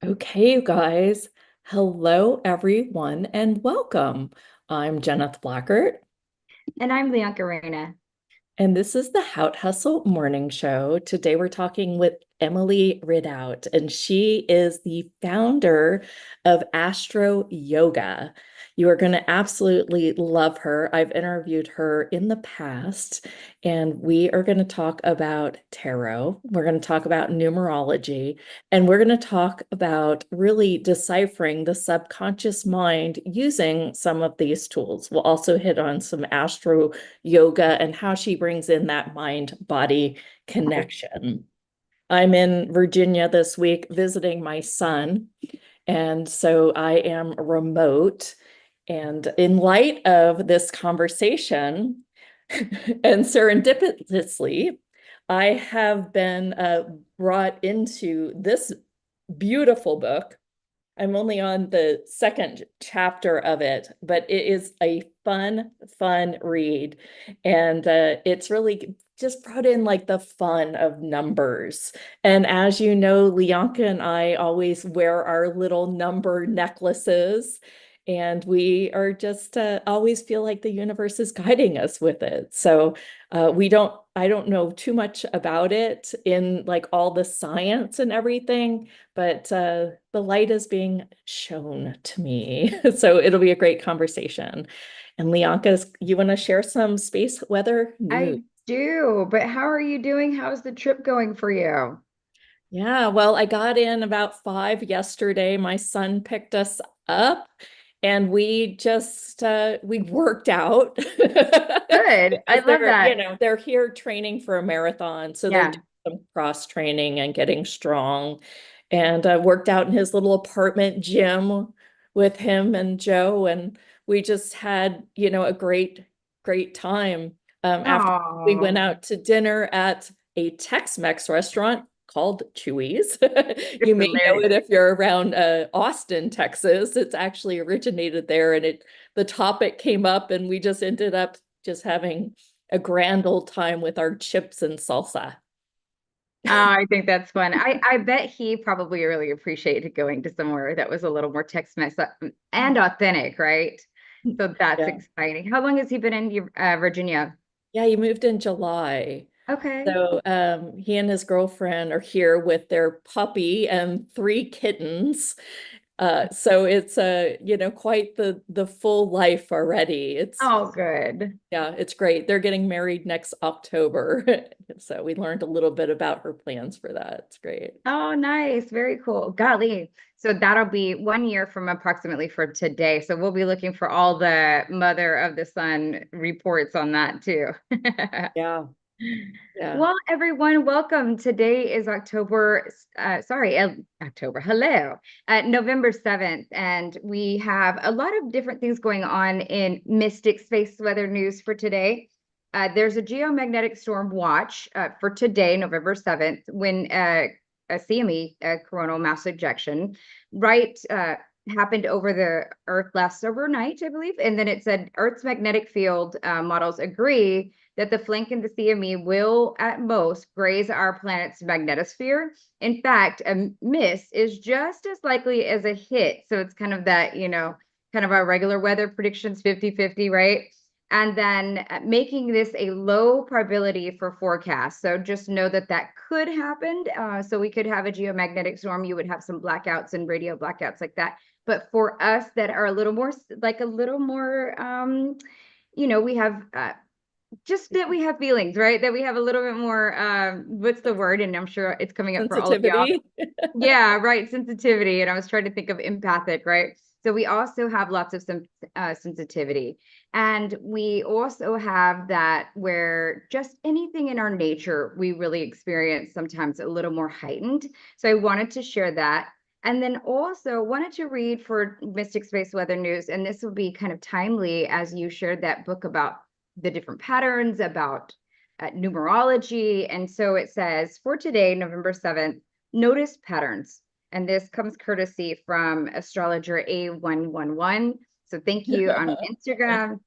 Okay, you guys. Hello, everyone, and welcome. I'm Jeneth Blackert, And I'm Leonka Reyna. and this is the Hout Hustle Morning Show. Today, we're talking with Emily Ridout, and she is the founder of AstroYoga. You are going to absolutely love her. I've interviewed her in the past, and we are going to talk about tarot. We're going to talk about numerology, and we're going to talk about really deciphering the subconscious mind using some of these tools. We'll also hit on some astro yoga and how she brings in that mind body connection. I'm in Virginia this week visiting my son, and so I am remote. And in light of this conversation, and serendipitously, I have been brought into this beautiful book. I'm only on the second chapter of it, but it is a fun read. And it's really just brought in like the fun of numbers. And as you know, Leonka and I always wear our little number necklaces. And we are just always feel like the universe is guiding us with it. So I don't know too much about it in like all the science and everything, but the light is being shown to me. So it'll be a great conversation. And Leonka, you want to share some space weather news? I do, but how are you doing? How's the trip going for you? Yeah, well, I got in about 5 yesterday. My son picked us up and we just we worked out Good. I because love that. they're here training for a marathon. So they're Yeah. doing some cross training and getting strong. And I worked out in his little apartment gym with him and Joe, and we just had, a great time. After we went Oh, out to dinner at a Tex-Mex restaurant called Chewy's. You it's may know hilarious. it if you're around Austin, Texas. It's actually originated there, and the topic came up, and we just ended up just having a grand old time with our chips and salsa. I think that's fun. I bet he probably really appreciated going to somewhere that was a little more Tex-Mex and authentic, right? So that's Yeah. exciting. How long has he been in Virginia? Yeah, he moved in July. Okay. So he and his girlfriend are here with their puppy and 3 kittens. So it's quite the full life already. Oh, good. It's great. They're getting married next October. So we learned a little bit about her plans for that. It's great. Oh, nice. Very cool. Golly. So that'll be 1 year from approximately for today. So we'll be looking for all the mother of the sun reports on that too. Yeah. Yeah. Well, everyone, welcome. Today is October. Hello, November 7th. And we have a lot of different things going on in Mystic Space Weather News for today. There's a geomagnetic storm watch for today, November 7th, when a CME, a coronal mass ejection, right, happened over the Earth last overnight, I believe. And then it said Earth's magnetic field models agree that the flank in the CME will at most graze our planet's magnetosphere. In fact, a miss is just as likely as a hit. So it's kind of that, kind of our regular weather predictions 50-50, right? And then making this a low probability for forecast. So just know that that could happen. So we could have a geomagnetic storm. You would have some blackouts and radio blackouts like that. But for us that are a little more, we have just that we have feelings, right? That we have a little bit more, what's the word? And I'm sure it's coming up for all of y'all. Sensitivity. Yeah, right. Sensitivity. And I was trying to think of empathic, right? So we also have lots of some sensitivity. And we also have that where just anything in our nature, we really experience sometimes a little more heightened. So I wanted to share that. And then also wanted to read for Mystic Space Weather News. And this will be kind of timely as you shared that book about the different patterns, about numerology. And so it says for today, November 7th, notice patterns. And this comes courtesy from astrologer A111. So thank you on Instagram.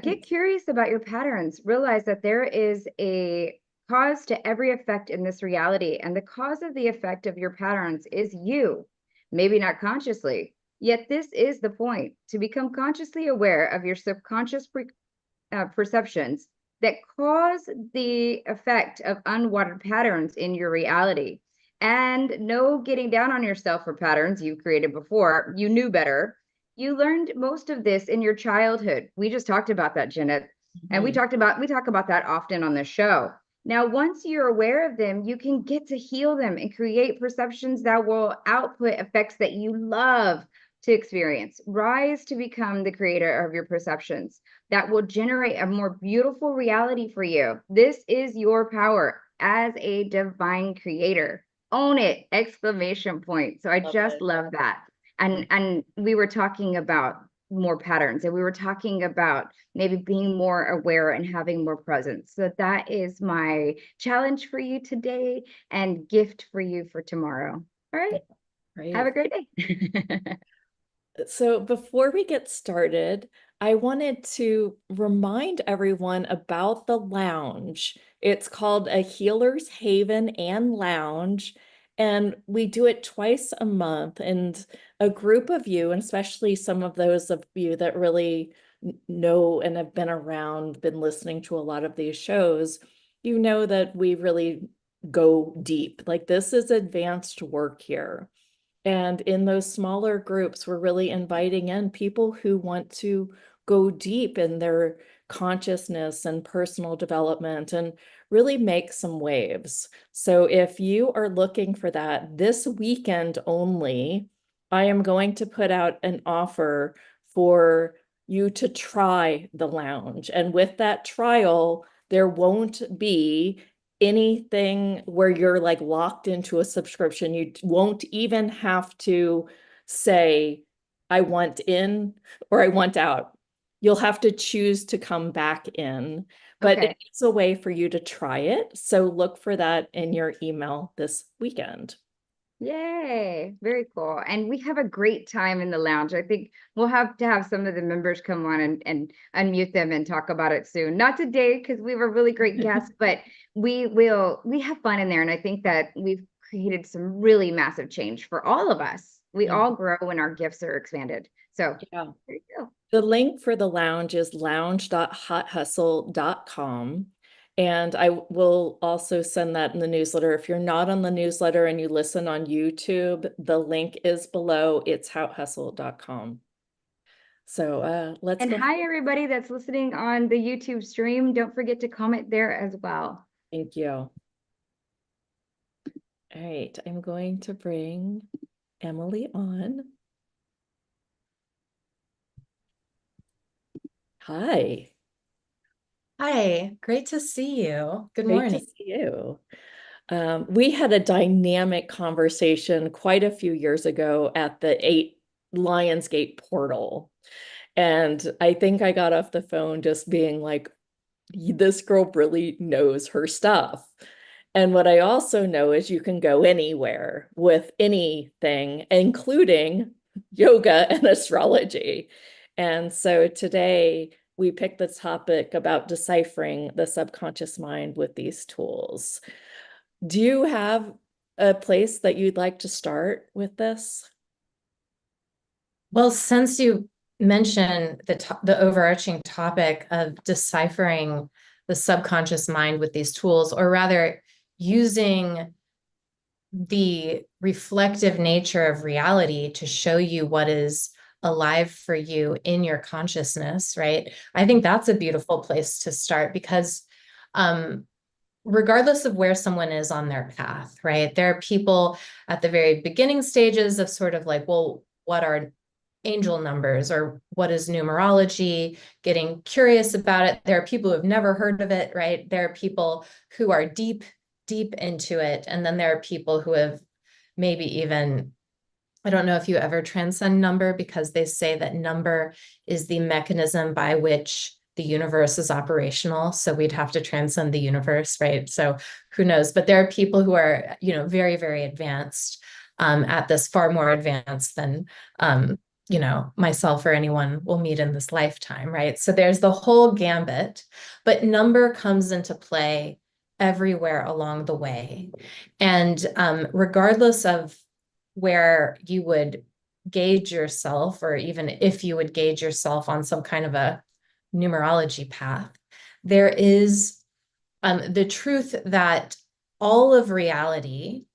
Get curious about your patterns. Realize that there is a cause to every effect in this reality. And the cause of the effect of your patterns is you. maybe not consciously. Yet this is the point, to become consciously aware of your subconscious perceptions that cause the effect of unwanted patterns in your reality. And no getting down on yourself for patterns you created before. You knew better. You learned most of this in your childhood. We just talked about that, Janet. And we Mhm. talk about that often on the show. Now, once you're aware of them, you can get to heal them and create perceptions that will output effects that you love to experience. Rise to become the creator of your perceptions that will generate a more beautiful reality for you. This is your power as a divine creator. Own it! Exclamation point. So I Love just it. love that. And we were talking about more patterns, and we were talking about maybe being more aware and having more presence. So that is my challenge for you today and gift for you for tomorrow. All right. Have Right. a great day. So before we get started, I wanted to remind everyone about the lounge. It's called a Healer's Haven and Lounge, and we do it twice a month. And a group of you, and especially some of those of you that really know and have been around, been listening to a lot of these shows, you know that we really go deep. Like this is advanced work here. And in those smaller groups, we're really inviting in people who want to go deep in their consciousness and personal development and really make some waves. So if you are looking for that this weekend only, I am going to put out an offer for you to try the lounge. And with that trial, there won't be anything where you're like locked into a subscription. You won't even have to say, I want in or I want out. You'll have to choose to come back in, but it Okay. is a way for you to try it. So look for that in your email this weekend. Yay, very cool. And we have a great time in the lounge. I think we'll have to have some of the members come on and unmute them and talk about it soon. Not today because we have a really great guest, but we have fun in there. And I think that we've created some really massive change for all of us. We Mhm. all grow when our gifts are expanded. So Yeah. there you go. The link for the lounge is lounge.hothustle.com. And I will also send that in the newsletter. If you're not on the newsletter and you listen on YouTube, the link is below. It's houthustle.com. So let's And go ahead. hi, everybody that's listening on the YouTube stream. Don't forget to comment there as well. Thank you. All right, I'm going to bring Emily on. Hi, Hi, great to see you. Good great to morning. see you. We had a dynamic conversation quite a few years ago at the Lionsgate portal. And I think I got off the phone just being like, this girl really knows her stuff. And what I also know is you can go anywhere with anything, including yoga and astrology. And so today we picked the topic about deciphering the subconscious mind with these tools. Do you have a place that you'd like to start with this? Well, since you mentioned the overarching topic of deciphering the subconscious mind with these tools, or rather using the reflective nature of reality to show you what is alive for you in your consciousness, right? I think that's a beautiful place to start because regardless of where someone is on their path, right? There are people at the very beginning stages of sort of like, well, what are angel numbers or what is numerology, getting curious about it. There are people who have never heard of it, right? There are people who are deep, deep into it. And then there are people who have maybe even, I don't know if you ever transcend number because they say that number is the mechanism by which the universe is operational. So we'd have to transcend the universe, right? So who knows? But there are people who are, very, very advanced at this, far more advanced than, myself or anyone will meet in this lifetime, right? So there's the whole gambit, but number comes into play everywhere along the way. And regardless of where you would gauge yourself, or even if you would gauge yourself on some kind of a numerology path, there is the truth that all of reality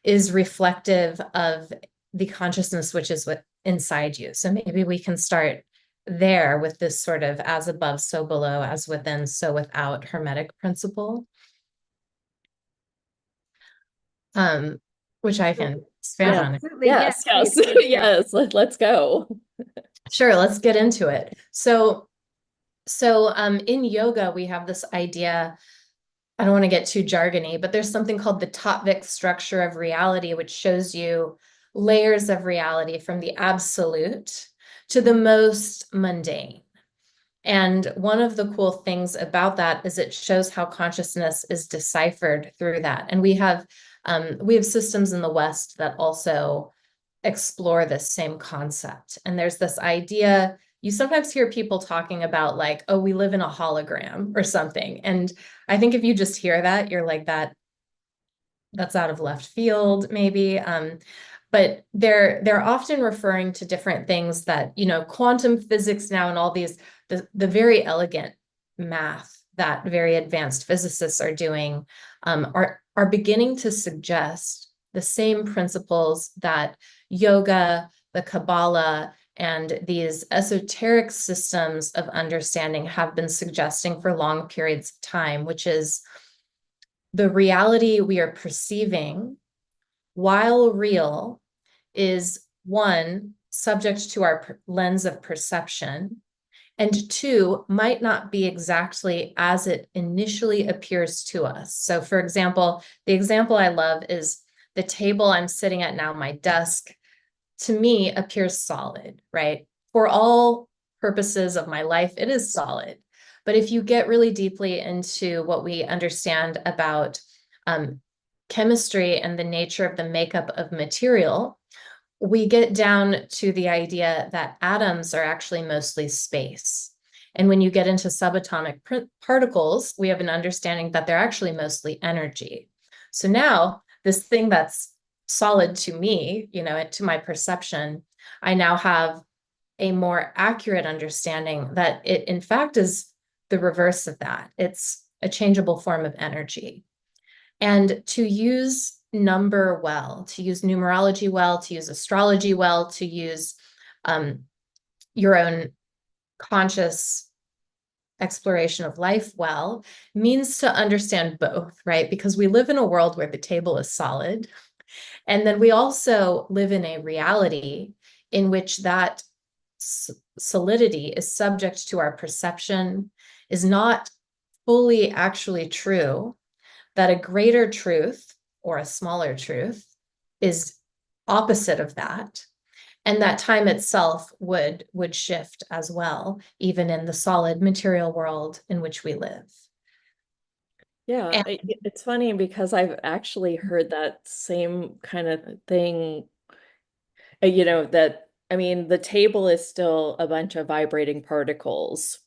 is reflective of the consciousness which is inside you. So maybe we can start there with this sort of as above, so below, as within, so without hermetic principle, which I can expand Yeah. on. Absolutely. Yes, Please, yes, please do. yes. Let's go. Sure, let's get into it. So in yoga, we have this idea, I don't want to get too jargony, but there's something called the Tattvic structure of reality, which shows you layers of reality from the absolute to the most mundane. And one of the cool things about that is it shows how consciousness is deciphered through that. And we have systems in the West that also explore this same concept. And there's this idea, you sometimes hear people talking about like, oh, we live in a hologram or something. And I think if you just hear that, you're like, that's out of left field, maybe. But they're often referring to different things that, quantum physics now and all these, the very elegant math that very advanced physicists are doing, are beginning to suggest the same principles that yoga, the Kabbalah, and these esoteric systems of understanding have been suggesting for long periods of time, which is the reality we are perceiving, while real, is one, subject to our lens of perception, and two, might not be exactly as it initially appears to us. So for example, the example I love is the table I'm sitting at now, my desk, to me appears solid, right? For all purposes of my life, it is solid. But if you get really deeply into what we understand about chemistry and the nature of the makeup of material, we get down to the idea that atoms are actually mostly space. And when you get into subatomic particles, we have an understanding that they're actually mostly energy. So now this thing that's solid to me, to my perception, I now have a more accurate understanding that it in fact is the reverse of that. It's a changeable form of energy. And to use number well, to use numerology well, to use astrology well, to use your own conscious exploration of life well, means to understand both, right? Because we live in a world where the table is solid. And then we also live in a reality in which that solidity is subject to our perception, is not fully actually true, that a greater truth or a smaller truth is opposite of that. And that time itself would shift as well, even in the solid material world in which we live. Yeah, And it's funny because I've actually heard that same kind of thing, that, I mean, the table is still a bunch of vibrating particles,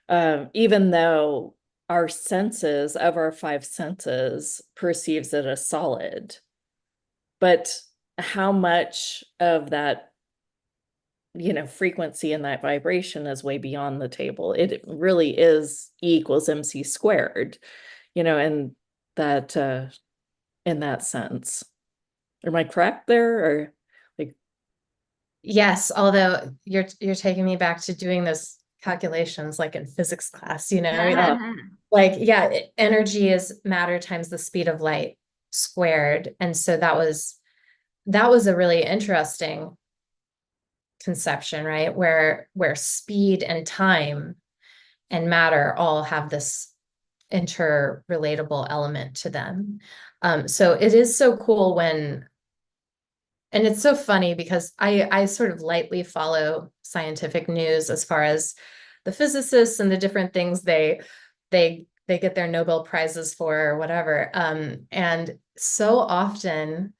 even though our senses, of our five senses, perceives it as solid. But how much of that, frequency and that vibration is way beyond the table? It really is E equals MC squared, and that in that sense. Am I correct there? Or like, yes, although you're taking me back to doing those calculations like in physics class, yeah, like, yeah, energy is matter times the speed of light squared. And so that was a really interesting conception, right? Where speed and time and matter all have this interrelatable element to them. So it is so cool and it's so funny because I sort of lightly follow scientific news as far as the physicists and the different things they get their Nobel Prizes for or whatever. And so often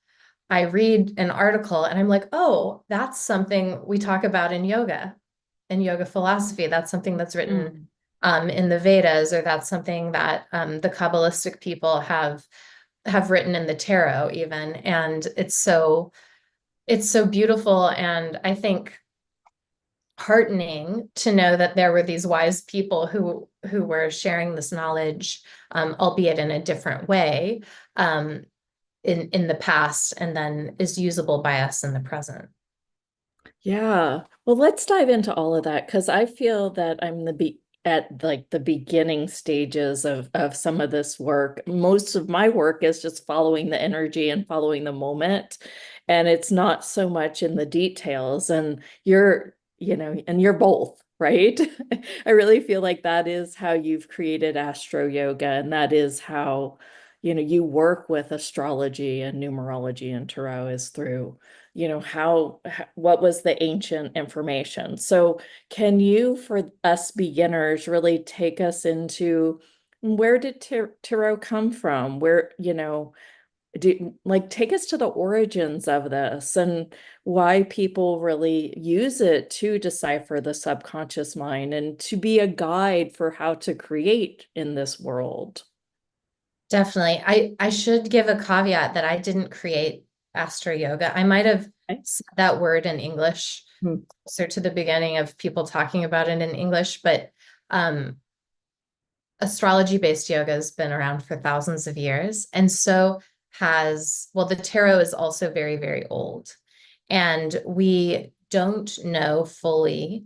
I read an article and I'm like, oh, that's something we talk about in yoga philosophy. That's something that's written in the Vedas, or that's something that the Kabbalistic people have written in the tarot even. And it's so It's so beautiful, and I think heartening to know that there were these wise people who were sharing this knowledge, albeit in a different way, um, in the past, and then is usable by us in the present. Yeah. Well, let's dive into all of that because I feel that I'm the be at like the beginning stages of some of this work. Most of my work is just following the energy and following the moment, and it's not so much in the details. And and you're both, right? I really feel like that is how you've created Astro Yoga, and that is how, you work with astrology and numerology and tarot is through what was the ancient information. So can you, for us beginners, really take us into where did tarot come from? Where, take us to the origins of this and why people really use it to decipher the subconscious mind and to be a guide for how to create in this world. Definitely. I should give a caveat that I didn't create Astro Yoga. I might have Okay. said that word in English Hmm. closer to the beginning of people talking about it in English, but um, astrology-based yoga has been around for thousands of years. And so well, the tarot is also very, very old. And we don't know fully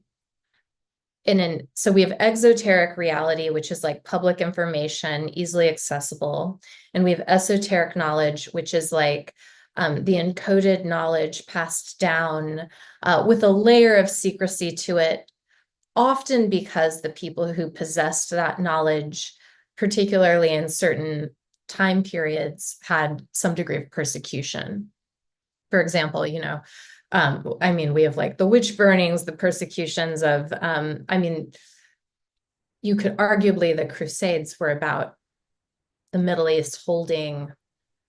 so we have exoteric reality, which is like public information, easily accessible. And we have esoteric knowledge, which is like the encoded knowledge passed down with a layer of secrecy to it, often because the people who possessed that knowledge, particularly in certain time periods, had some degree of persecution. For example, I mean, we have like the witch burnings, the persecutions of, I mean, you could arguably the Crusades were about the Middle East holding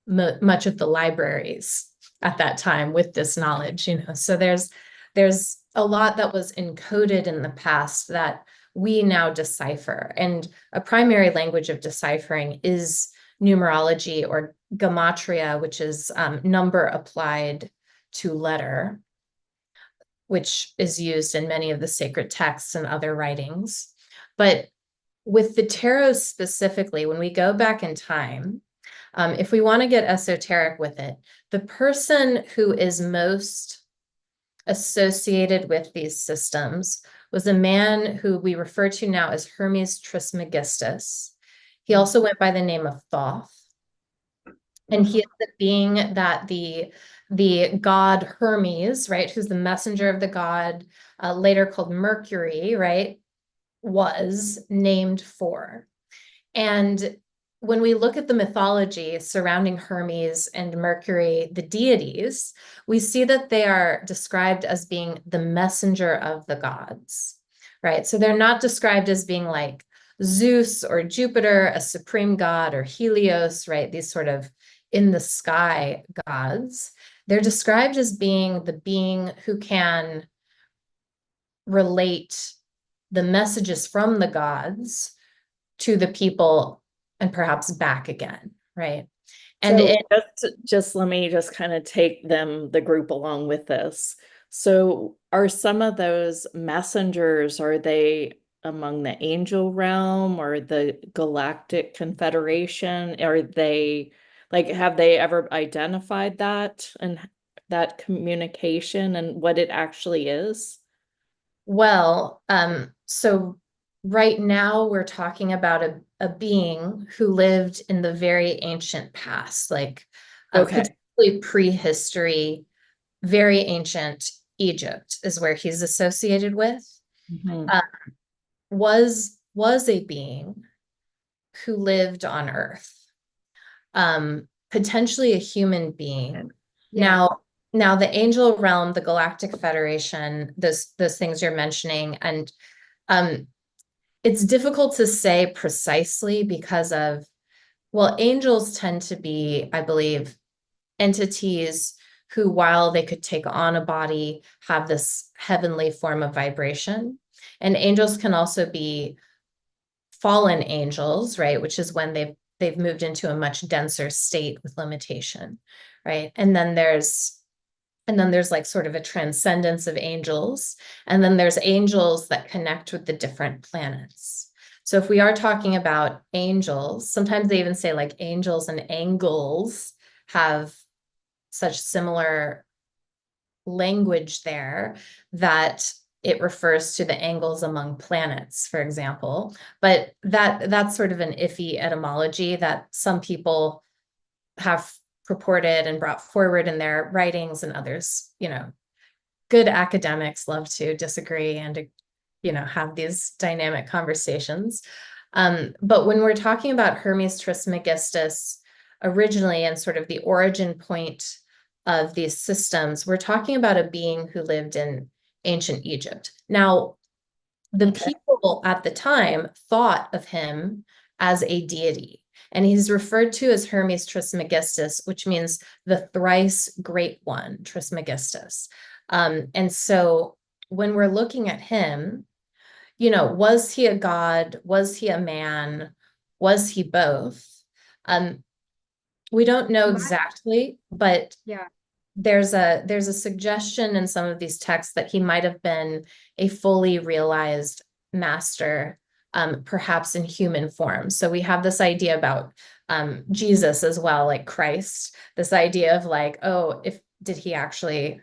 much of the libraries at that time with this knowledge, So there's a lot that was encoded in the past that we now decipher. And a primary language of deciphering is numerology or gematria, which is number applied to letter, which is used in many of the sacred texts and other writings. But with the tarot specifically, when we go back in time, if we want to get esoteric with it, the person who is most associated with these systems was a man who we refer to now as Hermes Trismegistus. He also went by the name of Thoth. And he is the being that the god Hermes, right, who's the messenger of the god, later called Mercury, right, was named for. And when we look at the mythology surrounding Hermes and Mercury, the deities, we see that they are described as being the messenger of the gods, right? So they're not described as being like Zeus or Jupiter, a supreme god, or Helios, right? These sort of in the sky gods. They're described as being the being who can relate the messages from the gods to the people and perhaps back again, right? And So just let me just kind of take the group along with this. So are some of those messengers, are they among the angel realm or the Galactic Confederation? Are they have they ever identified that and that communication and what it actually is? well, so right now we're talking about a being who lived in the very ancient past, like Okay. particularly prehistory, very ancient Egypt is where he's associated with. Mhm. Uh, was a being who lived on Earth, potentially a human being. Yeah. Now the angel realm, the Galactic Federation, those things you're mentioning, and um, it's difficult to say precisely because of, well, angels tend to be, I believe, entities who, while they could take on a body, have this heavenly form of vibration. And angels can also be fallen angels, right? Which is when they've moved into a much denser state with limitation, right? And then there's And then there's like sort of a transcendence of angels. And then there's angels that connect with the different planets. So if we are talking about angels, sometimes they even say like angels and angles have such similar language there that it refers to the angles among planets, for example. But that's sort of an iffy etymology that some people have purported and brought forward in their writings, and others, good academics love to disagree and, have these dynamic conversations. But when we're talking about Hermes Trismegistus originally and sort of the origin point of these systems, we're talking about a being who lived in ancient Egypt. Now, the people at the time thought of him as a deity, and he's referred to as Hermes Trismegistus, which means the thrice great one, Trismegistus. And so when we're looking at him, was he a god? Was he a man? Was he both? We don't know exactly, but Yeah. there's a suggestion in some of these texts that he might have been a fully realized master, perhaps in human form. So we have this idea about Jesus as well, like Christ, this idea of like, oh, did he actually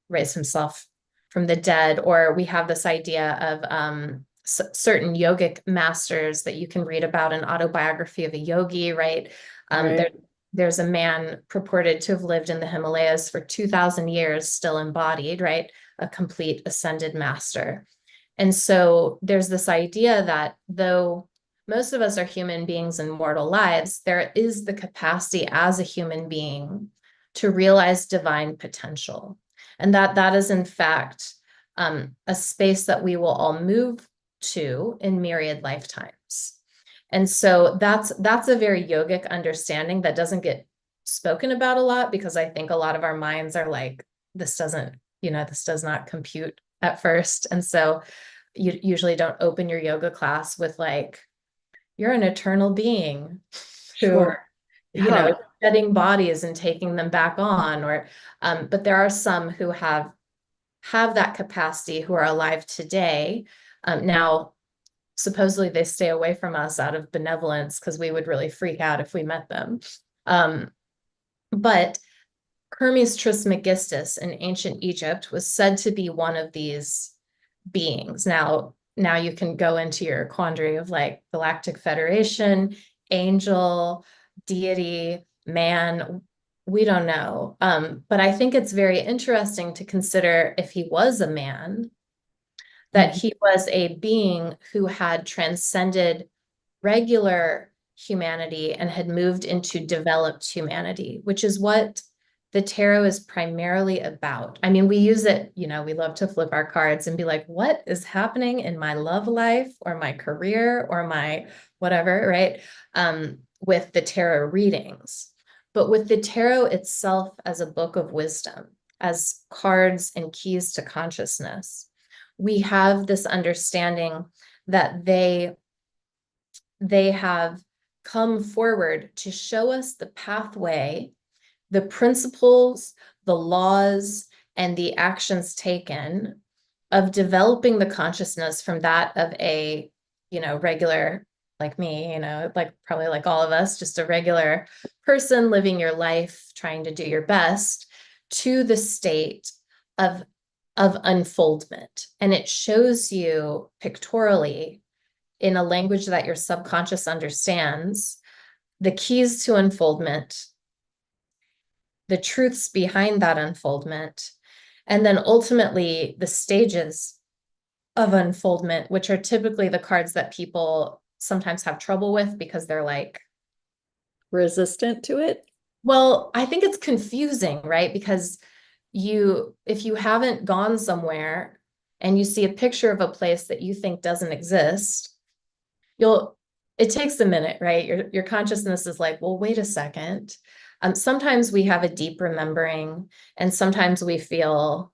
raise himself from the dead? Or we have this idea of certain yogic masters that you can read about in Autobiography of a Yogi, right? Right. There's a man purported to have lived in the Himalayas for 2,000 years, still embodied, right? A complete ascended master. And so there's this idea that though most of us are human beings in mortal lives, there is the capacity as a human being to realize divine potential. And that is, in fact, a space that we will all move to in myriad lifetimes. And so that's a very yogic understanding that doesn't get spoken about a lot, because I think a lot of our minds are like, this does not compute at first. And so you usually don't open your yoga class with like, you're an eternal being who, Sure. Yeah. shedding bodies and taking them back on, but there are some who have that capacity, who are alive today. Now, supposedly they stay away from us out of benevolence because we would really freak out if we met them. But Hermes Trismegistus in ancient Egypt was said to be one of these beings. Now you can go into your quandary of like Galactic Federation, angel, deity, man. We don't know. But I think it's very interesting to consider if he was a man, that he was a being who had transcended regular humanity and had moved into developed humanity, which is what the tarot is primarily about. I mean, we use it, we love to flip our cards and be like, what is happening in my love life or my career or my whatever, right? With the tarot readings. But with the tarot itself as a book of wisdom, as cards and keys to consciousness, we have this understanding that they have come forward to show us the pathway, the principles, the laws, and the actions taken of developing the consciousness from that of a, regular, like me, like probably like all of us, just a regular person living your life, trying to do your best, to the state of unfoldment. And it shows you pictorially, in a language that your subconscious understands, the keys to unfoldment, the truths behind that unfoldment, and then ultimately the stages of unfoldment, which are typically the cards that people sometimes have trouble with because they're like Resistant to it. Well, I think it's confusing, right? Because if you haven't gone somewhere and you see a picture of a place that you think doesn't exist, it takes a minute, right? Your consciousness is like, well, wait a second. Sometimes we have a deep remembering, and sometimes we feel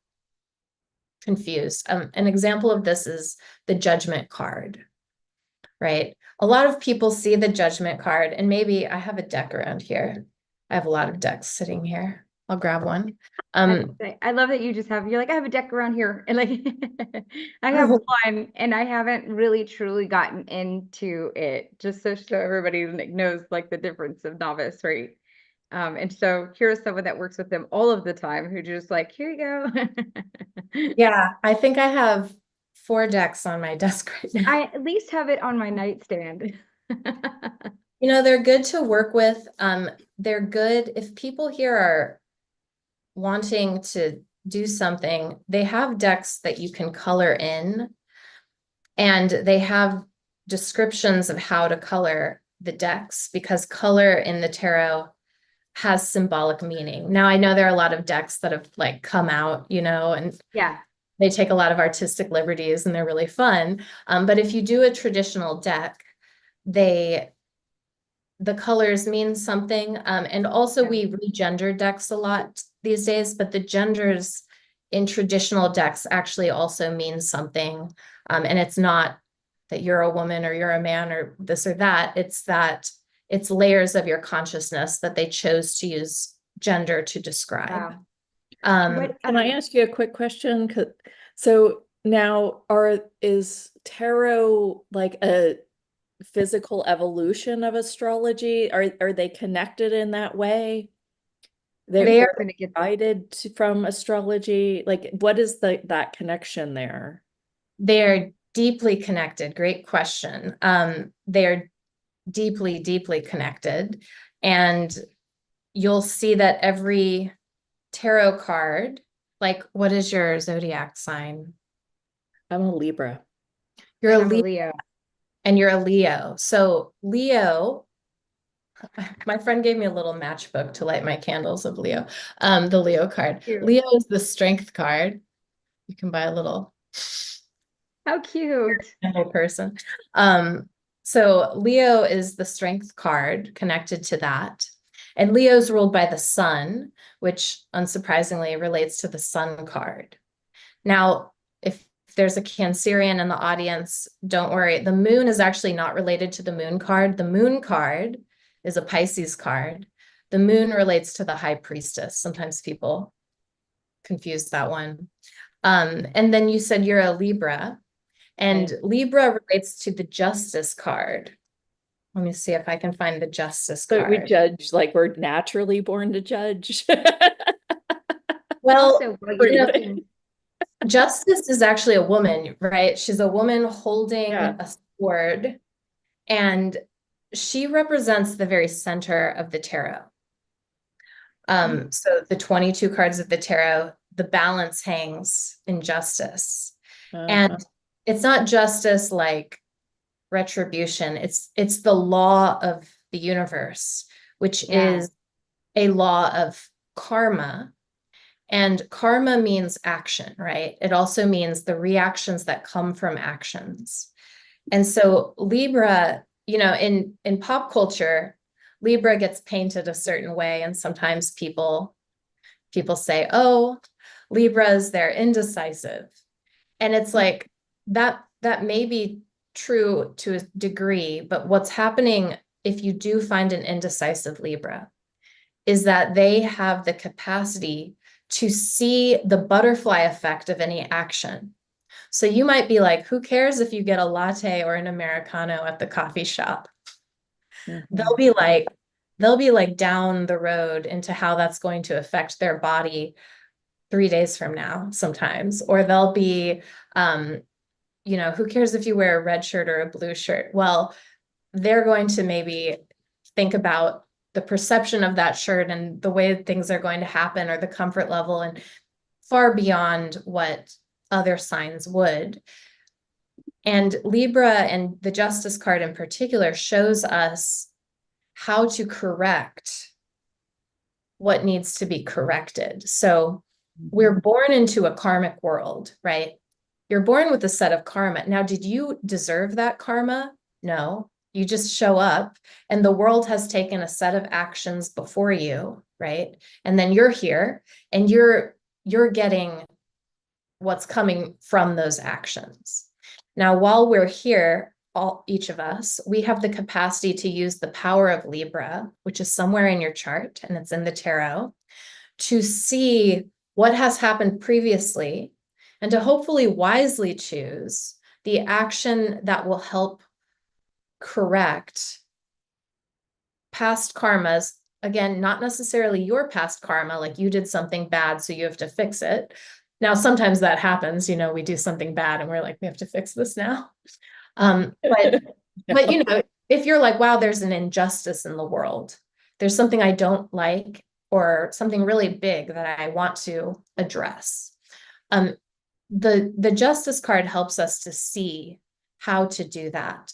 confused. An example of this is the judgment card, right? A lot of people see the judgment card, and maybe I have a deck around here. I have a lot of decks sitting here I'll grab one. I love that you just have, you're like, I have a deck around here. And like, I have one and I haven't really truly gotten into it, just so everybody knows like the difference of novice, right? And so here's someone that works with them all of the time who just like, here you go. Yeah, I think I have 4 decks on my desk right now. I at least have it on my nightstand. You know, they're good to work with. They're good if people here are wanting to do something, they have decks that you can color in, and they have descriptions of how to color the decks, because color in the tarot has symbolic meaning. Now, I know there are a lot of decks that have like come out, you know, and Yeah. they take a lot of artistic liberties and they're really fun. But if you do a traditional deck, the colors mean something. And also we regender decks a lot these days, but the genders in traditional decks actually also mean something. And it's not that you're a woman or you're a man or this or that. It's that it's layers of your consciousness that they chose to use gender to describe. Wow. Can I ask you a quick question? So now is tarot like a physical evolution of astrology? Are they connected in that way? They're guided from astrology. Like, what is that connection there? They're deeply connected. Great question. They're deeply, deeply connected. And you'll see that every tarot card, like, what is your zodiac sign? I'm a Libra. You're a Leo. And you're a Leo. So Leo, my friend gave me a little matchbook to light my candles of Leo. The Leo card. Cute. Leo is the strength card. You can buy a little. How cute. Person. So Leo is the strength card connected to that. And Leo's ruled by the sun, which unsurprisingly relates to the sun card. Now, if there's a Cancerian in the audience, don't worry. The moon is actually not related to the moon card. The moon card is a Pisces card. The moon relates to the high priestess. Sometimes people confuse that one. And then you said you're a Libra, and Libra relates to the justice card. Let me see if I can find the justice card. So we judge like we're naturally born to judge. Well, Also, justice is actually a woman, right? She's a woman holding a sword, and she represents the very center of the tarot. So the 22 cards of the tarot, the balance hangs in justice. And it's not justice like retribution. It's the law of the universe, which is a law of karma. And karma means action, right? It also means the reactions that come from actions. And so Libra, you know, in pop culture, Libra gets painted a certain way. And sometimes people say, oh, Libras, they're indecisive. And it's like that may be true to a degree, but what's happening if you do find an indecisive Libra is that they have the capacity to see the butterfly effect of any action. So you might be like, who cares if you get a latte or an Americano at the coffee shop? They'll be like down the road into how that's going to affect their body 3 days from now sometimes. Or they'll be, you know, who cares if you wear a red shirt or a blue shirt? Well, they're going to maybe think about the perception of that shirt and the way things are going to happen, or the comfort level, and far beyond what other signs would. And Libra, and the Justice card in particular, shows us how to correct what needs to be corrected. So we're born into a karmic world, right? You're born with a set of karma. Now, did you deserve that karma? No. You just show up, and the world has taken a set of actions before you, right? And then you're here, and you're getting what's coming from those actions. Now, while we're here, each of us, we have the capacity to use the power of Libra, which is somewhere in your chart, and it's in the tarot, to see what has happened previously and to hopefully wisely choose the action that will help correct past karmas. Again, not necessarily your past karma, like you did something bad, so you have to fix it. Now, sometimes that happens, we do something bad and we're like, we have to fix this now. But if you're like, wow, there's an injustice in the world, there's something I don't like, or something really big that I want to address. The justice card helps us to see how to do that,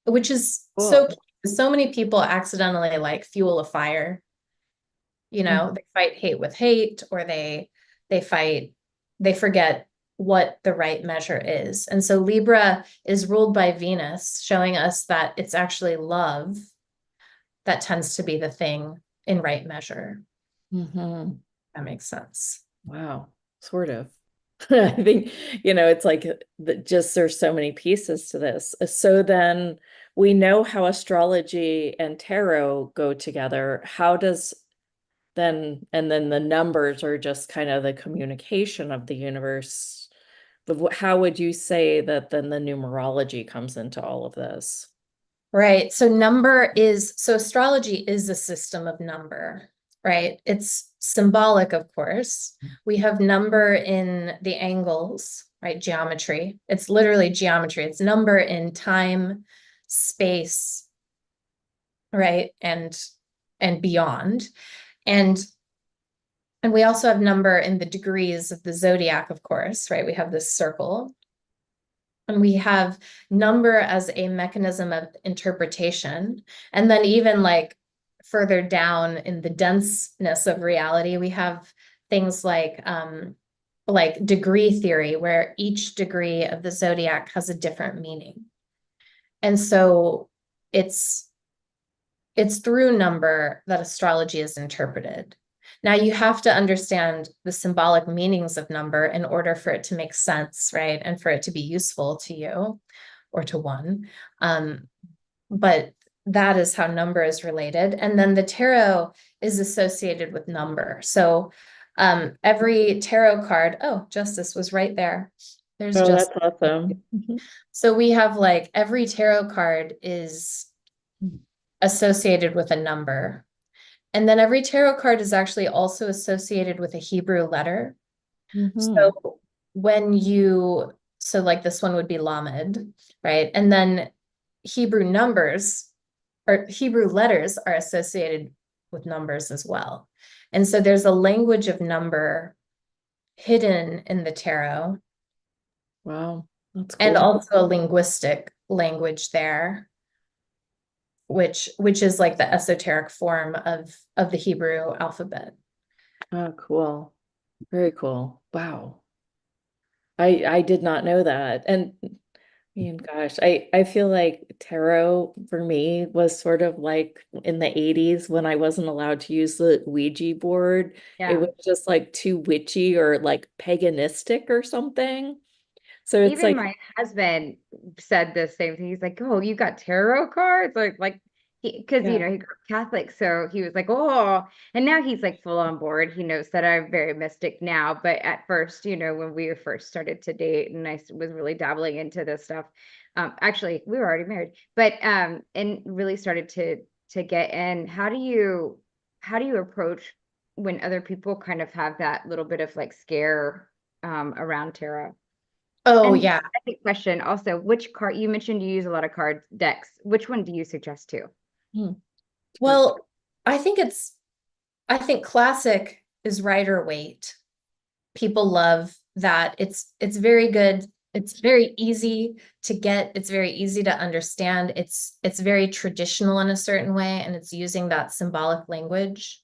which is so Cool. so many people accidentally like fuel a fire. They fight hate with hate, or they fight, they forget what the right measure is. And so Libra is ruled by Venus, showing us that it's actually love that tends to be the thing in right measure. Mm-hmm. That makes sense. Wow, sort of. I think, it's like just there's so many pieces to this. So then we know how astrology and tarot go together. How does then, and then the numbers are just kind of the communication of the universe. How would you say that then the numerology comes into all of this? Right. So astrology is a system of number, right? It's symbolic, of course. We have number in the angles, right? Geometry. It's literally geometry. It's number in time, space, right? And beyond. And we also have number in the degrees of the zodiac, of course, right? We have this circle. And we have number as a mechanism of interpretation. And then even like further down in the denseness of reality, we have things like degree theory, where each degree of the zodiac has a different meaning. And so it's through number that astrology is interpreted. Now you have to understand the symbolic meanings of number in order for it to make sense, right? And for it to be useful to you or to one. But that is how number is related. And then the tarot is associated with number. So every tarot card, oh, Justice was right there. There's Oh, just that's awesome. so we have like every tarot card is associated with a number. And then every tarot card is actually also associated with a Hebrew letter. Mm-hmm. So so like this one would be Lamed, right? And then Hebrew numbers or Hebrew letters are associated with numbers as well. And so there's a language of number hidden in the tarot. Wow, that's And cool. also a linguistic language there, which is like the esoteric form of the Hebrew alphabet. Oh, cool. Very cool. Wow. I did not know that. And gosh, I feel like tarot for me was sort of like in the 80s when I wasn't allowed to use the Ouija board. It Yeah. was just like too witchy or like paganistic or something. So it's Even like, my husband said the same thing. He's like, "Oh, you got tarot cards?" Like because yeah. he grew up Catholic, so he was like, "Oh," and now he's like full on board. He knows that I'm very mystic now, but at first, when we first started to date, and was really dabbling into this stuff. Actually, we were already married, but and really started to get in. How do you approach when other people kind of have that little bit of like scare around tarot? Oh, And yeah. second question also, which card you mentioned you use a lot of card decks. Which one do you suggest to? Hmm. Good. Well, I think classic is Rider Waite. People love that. It's very good. It's very easy to get. It's very easy to understand. It's very traditional in a certain way, and it's using that symbolic language.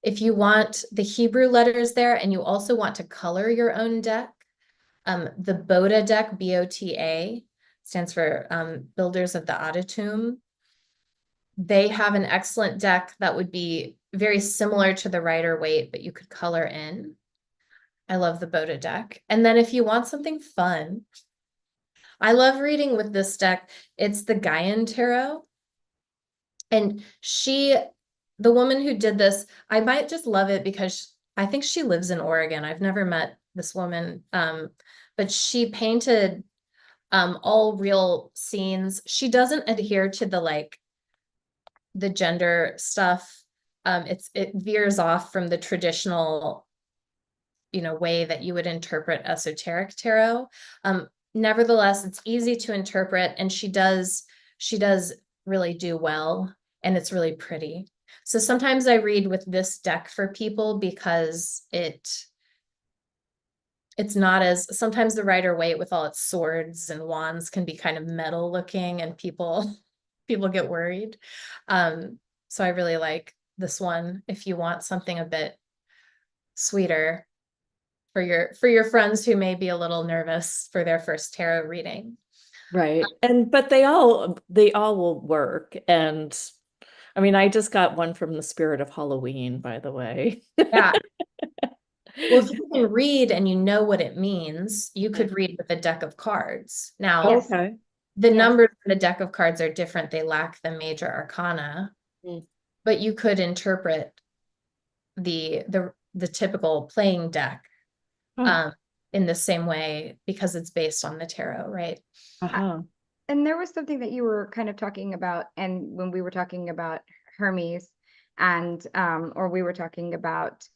If you want the Hebrew letters there and you also want to color your own deck, the BOTA deck, BOTA, stands for Builders of the Adytum. They have an excellent deck that would be very similar to the Rider Waite, but you could color in. I love the BOTA deck. And then if you want something fun, I love reading with this deck. It's the Gaian Tarot. And she the woman who did this, I might just love it because I think she lives in Oregon. I've never met this woman, but she painted all real scenes. She doesn't adhere to the gender stuff. It veers off from the traditional, way that you would interpret esoteric tarot. Nevertheless, it's easy to interpret, and she does really do well, and it's really pretty. So sometimes I read with this deck for people because it's not as, sometimes the Rider Waite with all its swords and wands can be kind of metal looking, and people get worried. So I really like this one if you want something a bit sweeter for your friends who may be a little nervous for their first tarot reading. Right. But they all will work. And I mean, I just got one from the Spirit of Halloween, by the way. Yeah. Well, if you can read and you know what it means, you could read with a deck of cards. Now, Yes. Okay. the Yes. numbers in the deck of cards are different. They lack the major arcana, Mm. but you could interpret the typical playing deck Oh, in the same way because it's based on the tarot, right? uh-huh. And there was something that you were kind of talking about, and when we were talking about Hermes, and or we were talking about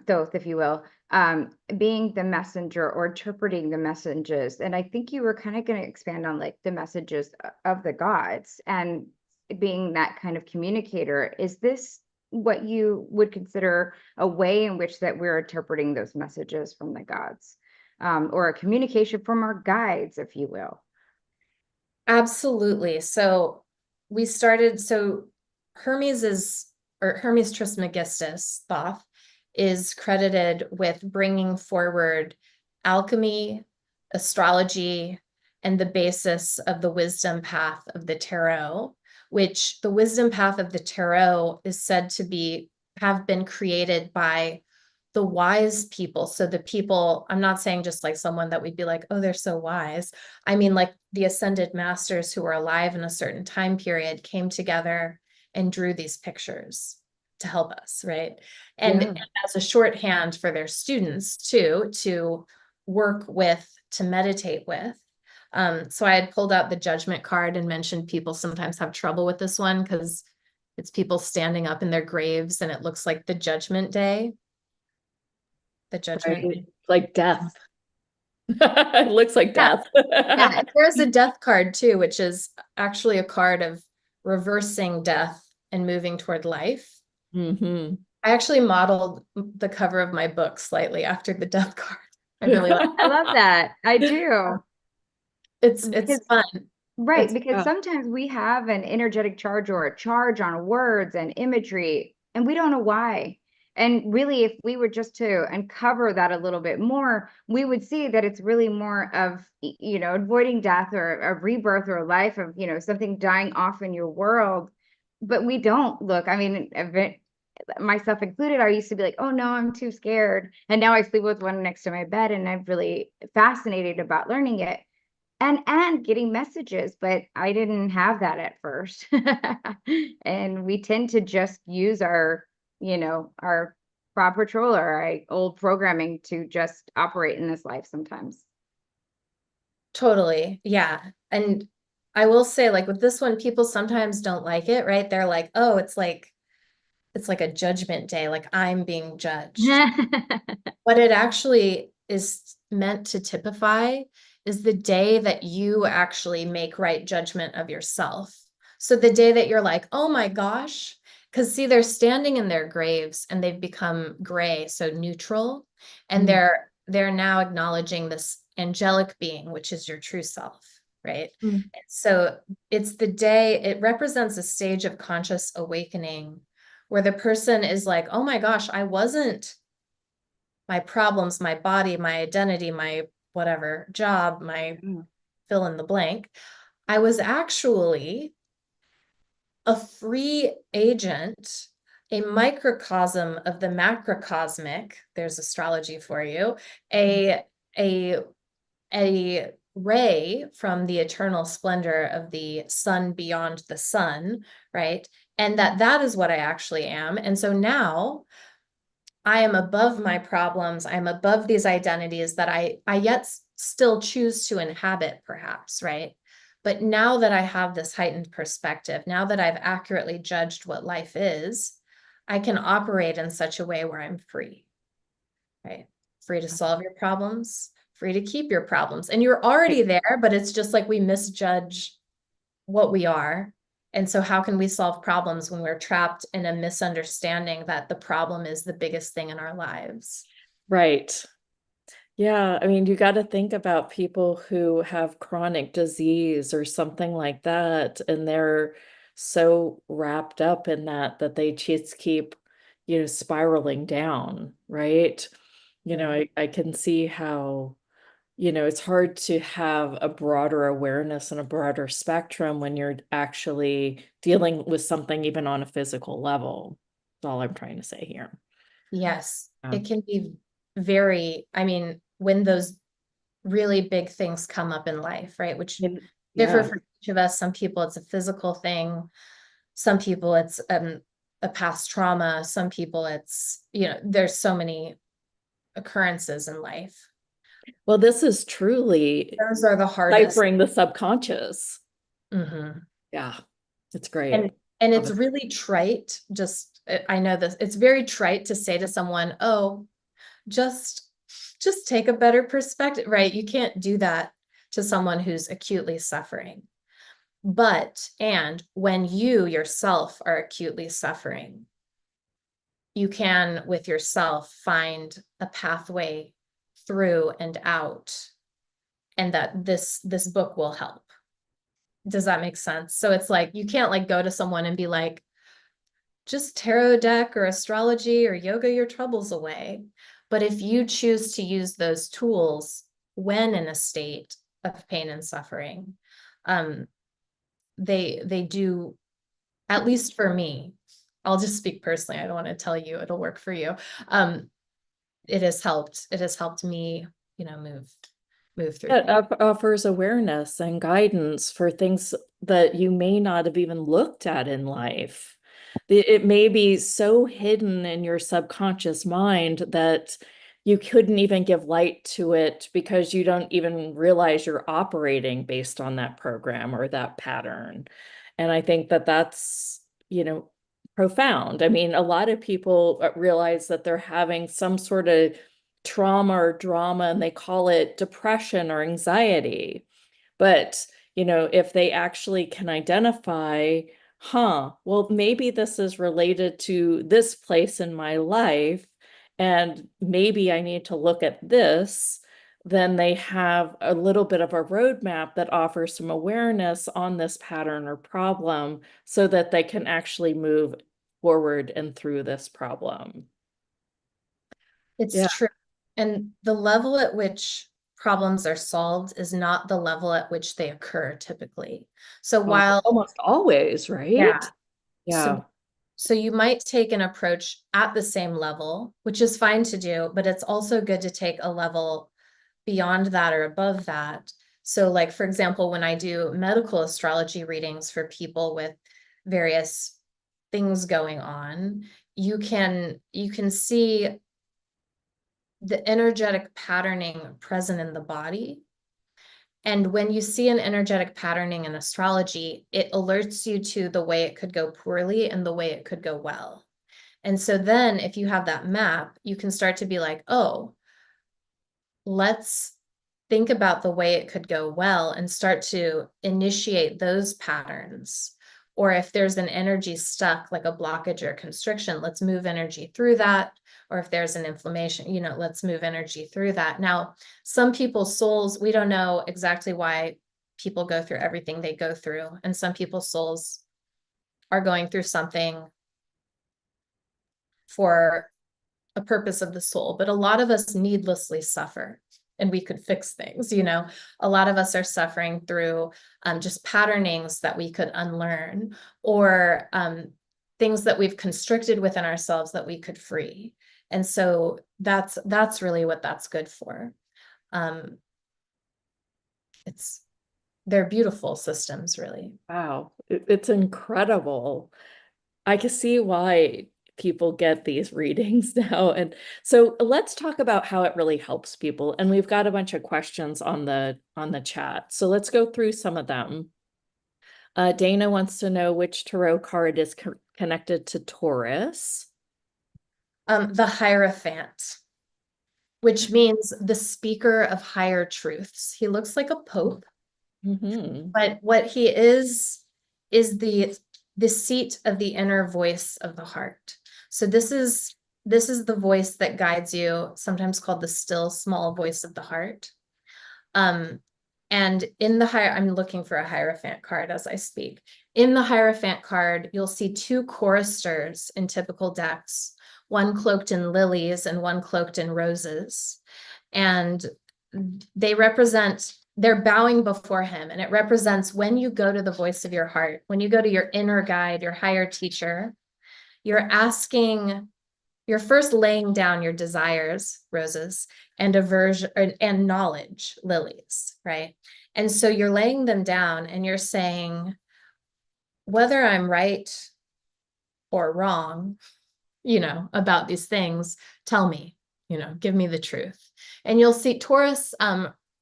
Thoth, if you will, being the messenger or interpreting the messages. And I think you were kind of going to expand on like the messages of the gods and being that kind of communicator. Is this what you would consider a way in which that we're interpreting those messages from the gods, or a communication from our guides, if you will? Absolutely. So Hermes Trismegistus, Thoth, is credited with bringing forward alchemy, astrology, and the basis of the wisdom path of the tarot, which the wisdom path of the tarot is said to have been created by the wise people. So the people, I'm not saying just like someone that we'd be like, oh, they're so wise. I mean, like the ascended masters who were alive in a certain time period came together and drew these pictures to help us, right? And as a shorthand for their students too, to work with, to meditate with. So I had pulled out the judgment card and mentioned people sometimes have trouble with this one because it's people standing up in their graves and it looks like the judgment day. The judgment. Right. Like death. It looks like Yeah. death. Yeah, there's a death card too, which is actually a card of reversing death and moving toward life. Hmm. I actually modeled the cover of my book slightly after the death card. I really like I love that. I do. it's Because fun. right, It's because fun. sometimes we have an energetic charge or a charge on words and imagery, and we don't know why. And really, if we were just to uncover that a little bit more, we would see that it's really more of, avoiding death or a rebirth or a life of, something dying off in your world. But we don't look, I mean, myself included, I used to be like, oh no, I'm too scared. And now I sleep with one next to my bed, and I'm really fascinated about learning it and getting messages, but I didn't have that at first. And we tend to just use our prop patrol or our old programming to just operate in this life sometimes. totally, yeah. And I will say, like with this one, people sometimes don't like it, right? They're like, oh, it's like a judgment day, like I'm being judged. What it actually is meant to typify is the day that you actually make right judgment of yourself. So the day that you're like, oh my gosh, because see, they're standing in their graves and they've become gray, so neutral, and Mm. they're now acknowledging this angelic being, which is your true self, right? Mm. So it's the day, it represents a stage of conscious awakening where the person is like, oh my gosh, I wasn't my problems, my body, my identity, my whatever job, my Yeah. fill in the blank. I was actually a free agent, a microcosm of the macrocosmic. There's astrology for you. A a a ray from the eternal splendor of the sun beyond the sun, right? and that is what I actually am. And so now I am above my problems. I'm above these identities that I yet still choose to inhabit, perhaps, right? But now that I have this heightened perspective, now that I've accurately judged what life is, I can operate in such a way where I'm free, right? Free to solve your problems, free to keep your problems. And you're already there, but it's just like we misjudge what we are. And so how can we solve problems when we're trapped in a misunderstanding that the problem is the biggest thing in our lives? Right. Yeah, I mean, you got to think about people who have chronic disease or something like that, and they're so wrapped up in that they just keep, spiraling down, right? Yeah. I can see how, it's hard to have a broader awareness and a broader spectrum when you're actually dealing with something even on a physical level. That's all I'm trying to say here. Yes, Yeah. it can be very, I mean, when those really big things come up in life, right? Which differ Yeah. for each of us. Some people it's a physical thing. Some people it's a past trauma. Some people it's, there's so many occurrences in life. Well, this is truly Those are the hardest. ciphering the subconscious. Mhm. Yeah, it's great. And Love it's it. really trite. Just I know this. It's very trite to say to someone, "Oh, just take a better perspective," right? You can't do that to someone who's acutely suffering. And when you yourself are acutely suffering, you can with yourself find a pathway through and out, and that this book will help. Does that make sense? So it's like you can't like go to someone and be like, just tarot deck or astrology or yoga your troubles away. But if you choose to use those tools when in a state of pain and suffering, um, they do, at least for me, I'll just speak personally. I don't want to tell you it'll work for you. Um, it has helped me, move through It things. offers awareness and guidance for things that you may not have even looked at in life. It may be so hidden in your subconscious mind that you couldn't even give light to it because you don't even realize you're operating based on that program or that pattern. And I think that that's, profound. I mean, a lot of people realize that they're having some sort of trauma or drama and they call it depression or anxiety. But, if they actually can identify, well, maybe this is related to this place in my life, and maybe I need to look at this, then they have a little bit of a roadmap that offers some awareness on this pattern or problem so that they can actually move forward and through this problem. It's Yeah. true. And the level at which problems are solved is not the level at which they occur typically. So while, Almost always, right? yeah, Yeah. so so you might take an approach at the same level, which is fine to do, but it's also good to take a level beyond that or above that. So like, for example, when I do medical astrology readings for people with various things going on, you can see the energetic patterning present in the body. And when you see an energetic patterning in astrology, it alerts you to the way it could go poorly and the way it could go well. And so then if you have that map, you can start to be like, oh, let's think about the way it could go well and start to initiate those patterns. Or if there's an energy stuck, like a blockage or constriction, let's move energy through that. Or if there's an inflammation, let's move energy through that. Now, some people's souls, we don't know exactly why people go through everything they go through. And some people's souls are going through something for a purpose of the soul, but a lot of us needlessly suffer and we could fix things. A lot of us are suffering through just patternings that we could unlearn, or things that we've constricted within ourselves that we could free. And so that's really what that's good for. um it's They're beautiful systems, really. Wow. It's incredible. I can see why people get these readings now. And so let's talk about how it really helps people. And we've got a bunch of questions on the chat. So let's go through some of them. Dana wants to know which tarot card is connected to Taurus. The Hierophant, which means the speaker of higher truths. He looks like a pope, but what he is the seat of the inner voice of the heart. So this is the voice that guides you, sometimes called the still small voice of the heart. And in the I'm looking for a Hierophant card as I speak. In the Hierophant card, you'll see two choristers in typical decks, one cloaked in lilies and one cloaked in roses. And they're bowing before him, and it represents when you go to the voice of your heart, when you go to your inner guide, your higher teacher, you're first laying down your desires, roses, and aversion and knowledge, lilies, right? And so you're laying them down and you're saying, whether I'm right or wrong, about these things, tell me, give me the truth. And you'll see Taurus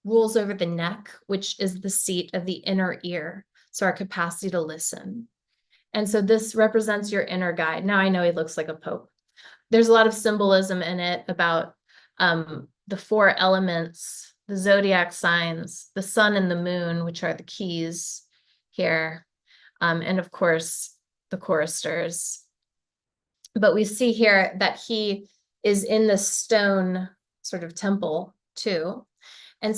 rules over the neck, which is the seat of the inner ear. So our capacity to listen. And so this represents your inner guide. Now I know he looks like a pope. There's a lot of symbolism in it about the four elements, the zodiac signs, the sun and the moon, which are the keys here. And of course, the choristers. But we see here that he is in the stone sort of temple too. And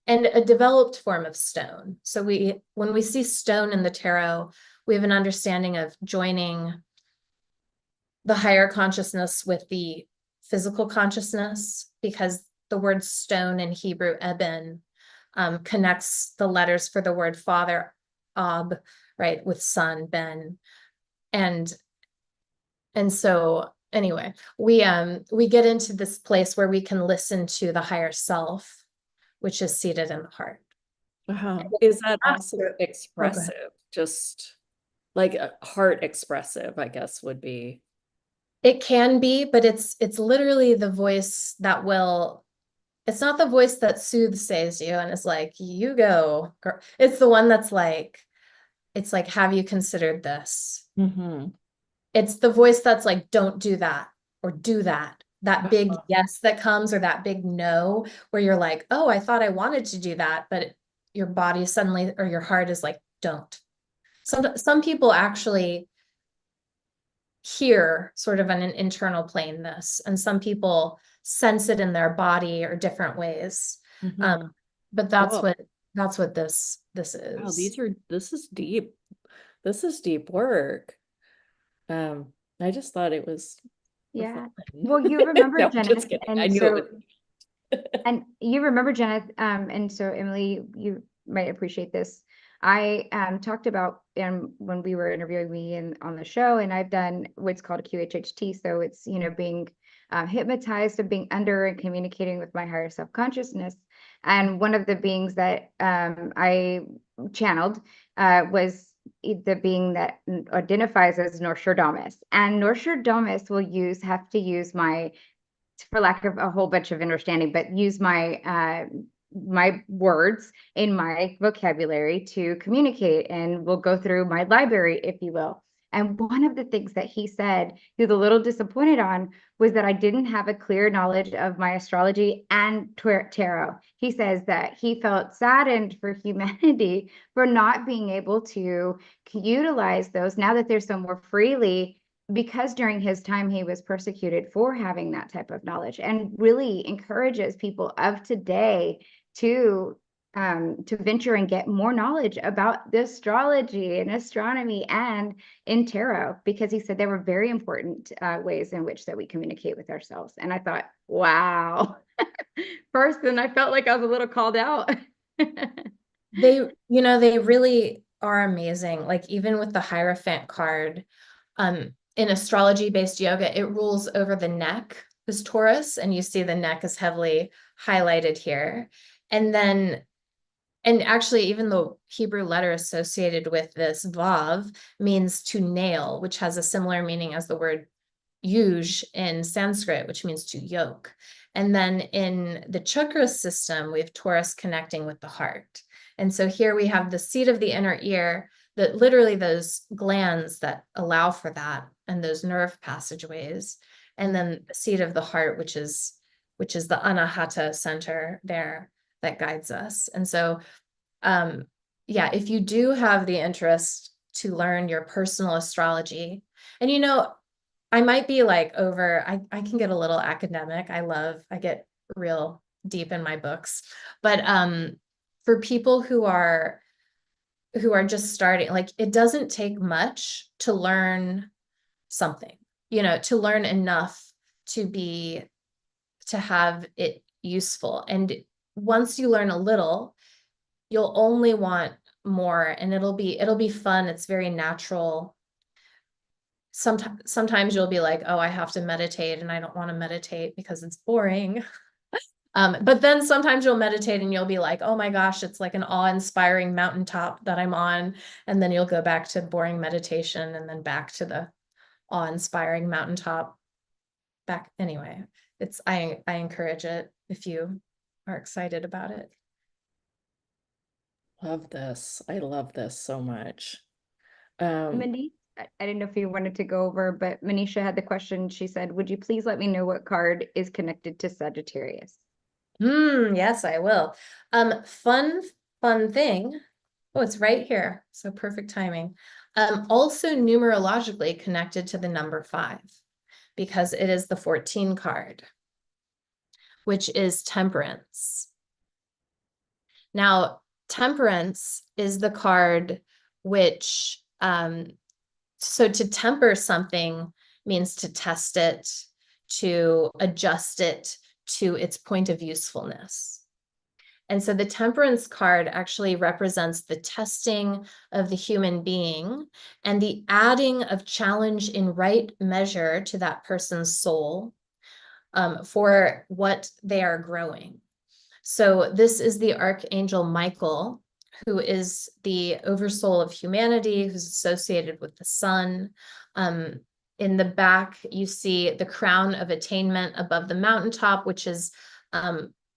a developed form of stone. So when we see stone in the tarot, we have an understanding of joining the higher consciousness with the physical consciousness, because the word stone in Hebrew, eben, connects the letters for the word father, ab, right, with son, ben. And so anyway, we get into this place where we can listen to the higher self, which is seated in the heart. Is that also Oh, expressive? Just like heart expressive, I guess would be. It can be, but it's literally the voice that it's not the voice that soothes you and is like, you go, girl. It's the one that's like, it's like, have you considered this? It's the voice that's like, don't do that or do that. That big yes that comes, or that big no, where you're like, oh, I thought I wanted to do that, but your body suddenly, or your heart is like, don't. Some people actually hear sort of on an internal plane this, and some people sense it in their body or different ways. But that's what this is. Wow, this is deep. This is deep work. I just thought it was yeah. Well, you remember no, Jenna, just kidding. and I knew so it was. and you remember Jenna, and so Emily, you might appreciate this. I talked about when we were interviewing me on the show, and I've done what's called a QHHT. So it's being hypnotized and being under and communicating with my higher self-consciousness. And one of the beings that I channeled was the being that identifies as Nostradamus. And Nostradamus will have to use my, for lack of a whole bunch of understanding, but use my my words in my vocabulary to communicate, and we'll go through my library, if you will. And one of the things that he said he was a little disappointed on was that I didn't have a clear knowledge of my astrology and tarot. He says that he felt saddened for humanity for not being able to utilize those now that they're so more freely, because during his time he was persecuted for having that type of knowledge, and really encourages people of today to venture and get more knowledge about the astrology and astronomy and in tarot, because he said they were very important ways in which that we communicate with ourselves. And I thought, wow. First, then I felt like I was a little called out. They really are amazing. Like even with the Hierophant card, in astrology-based yoga, it rules over the neck, this Taurus, and you see the neck is heavily highlighted here. And then And actually, even the Hebrew letter associated with this vav means to nail, which has a similar meaning as the word yuj in Sanskrit, which means to yoke. And then in the chakra system, we have Taurus connecting with the heart. And so here we have the seat of the inner ear, that literally those glands that allow for that, and those nerve passageways, and then the seat of the heart, which is the anahata center there that guides us. And so yeah, if you do have the interest to learn your personal astrology, and I might be like I can get a little academic. I get real deep in my books. But for people who are just starting, like, it doesn't take much to learn something, to learn enough to have it useful. And once you learn a little, you'll only want more, and it'll be fun. It's very natural. Sometimes you'll be like, oh, I have to meditate, and I don't want to meditate because it's boring. But then sometimes you'll meditate and you'll be like, oh my gosh, it's like an awe-inspiring mountaintop that I'm on. And then you'll go back to boring meditation, and then back to the awe-inspiring mountaintop. Anyway, I encourage it if you are excited about it. Love this. I love this so much. Mindy, I didn't know if you wanted to go over, but Manisha had the question. She said, would you please let me know what card is connected to Sagittarius? Yes, I will. Fun thing. Oh, it's right here. So perfect timing. Also numerologically connected to the number 5, because it is the 14 card, which is temperance. Now, temperance is the card which, so to temper something means to test it, to adjust it to its point of usefulness. And so the temperance card actually represents the testing of the human being and the adding of challenge in right measure to that person's soul, for what they are growing. So this is the Archangel Michael, who is the oversoul of humanity, who's associated with the sun. In the back, you see the crown of attainment above the mountaintop, which is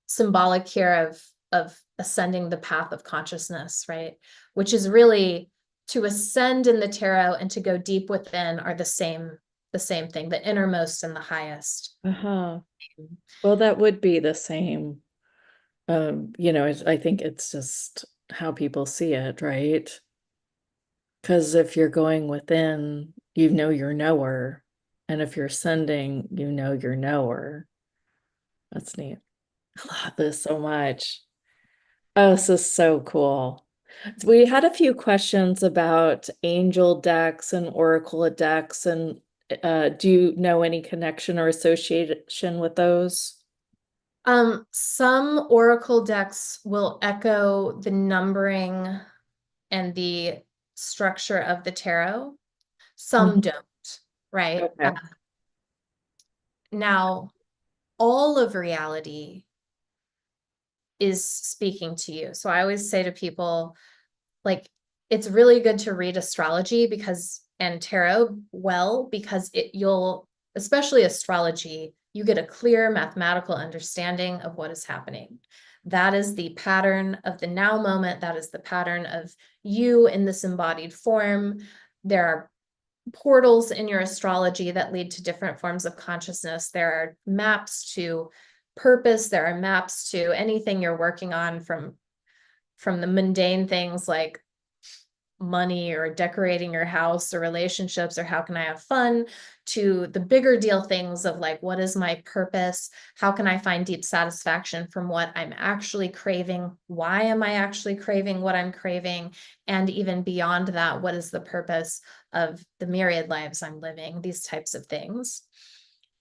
symbolic here of ascending the path of consciousness, right? Which is really, to ascend in the tarot and to go deep within are the same thing, the innermost and the highest. Well, that would be the same. I think it's just how people see it, right? Because if you're going within, you're knower. And if you're sending, you're knower. That's neat. I love this so much. Oh, this is so cool. We had a few questions about angel decks and oracle decks, and do you know any connection or association with those? Some oracle decks will echo the numbering and the structure of the tarot. Some don't, right? Okay. Now, all of reality is speaking to you. So I always say to people, like, it's really good to read astrology and tarot because you'll, especially astrology, you get a clear mathematical understanding of what is happening. That is the pattern of the now moment. That is the pattern of you in this embodied form. There are portals in your astrology that lead to different forms of consciousness. There are maps to purpose. There are maps to anything you're working on, from the mundane things like money or decorating your house or relationships or how can I have fun, to the bigger deal things of like, what is my purpose? How can I find deep satisfaction from what I'm actually craving? Why am I actually craving what I'm craving? And even beyond that, what is the purpose of the myriad lives I'm living? These types of things.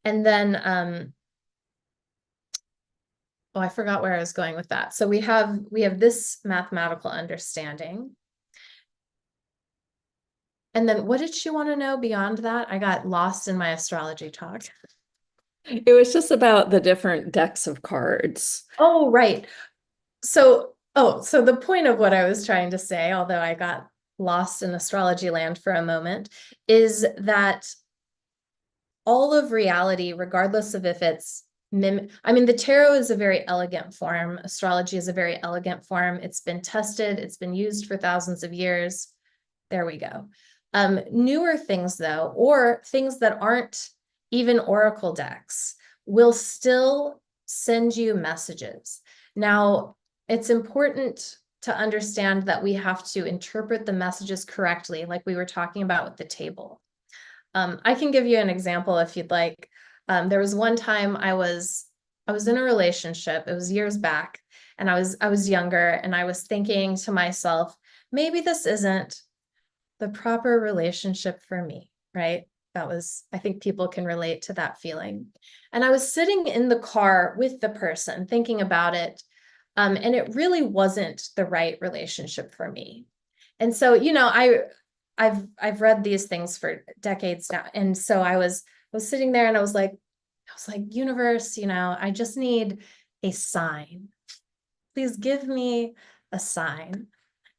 And then, oh, I forgot where I was going with that. So we have this mathematical understanding. And then what did she want to know beyond that? I got lost in my astrology talk. It was just about the different decks of cards. Oh, right. So Oh, so the point of what I was trying to say, although I got lost in astrology land for a moment, is that all of reality, regardless of if it's I mean, the tarot is a very elegant form. Astrology is a very elegant form. It's been tested. It's been used for thousands of years. There we go. Newer things, though, or things that aren't even oracle decks, will still send you messages. Now, it's important to understand that we have to interpret the messages correctly, like we were talking about with the table. I can give you an example if you'd like. There was one time I was in a relationship. It was years back, and I was younger, and I was thinking to myself, maybe this isn't the proper relationship for me, right? I think people can relate to that feeling. And I was sitting in the car with the person thinking about it, and it really wasn't the right relationship for me. And so, I've read these things for decades now. And so I was sitting there and I was like, universe, I just need a sign. Please give me a sign.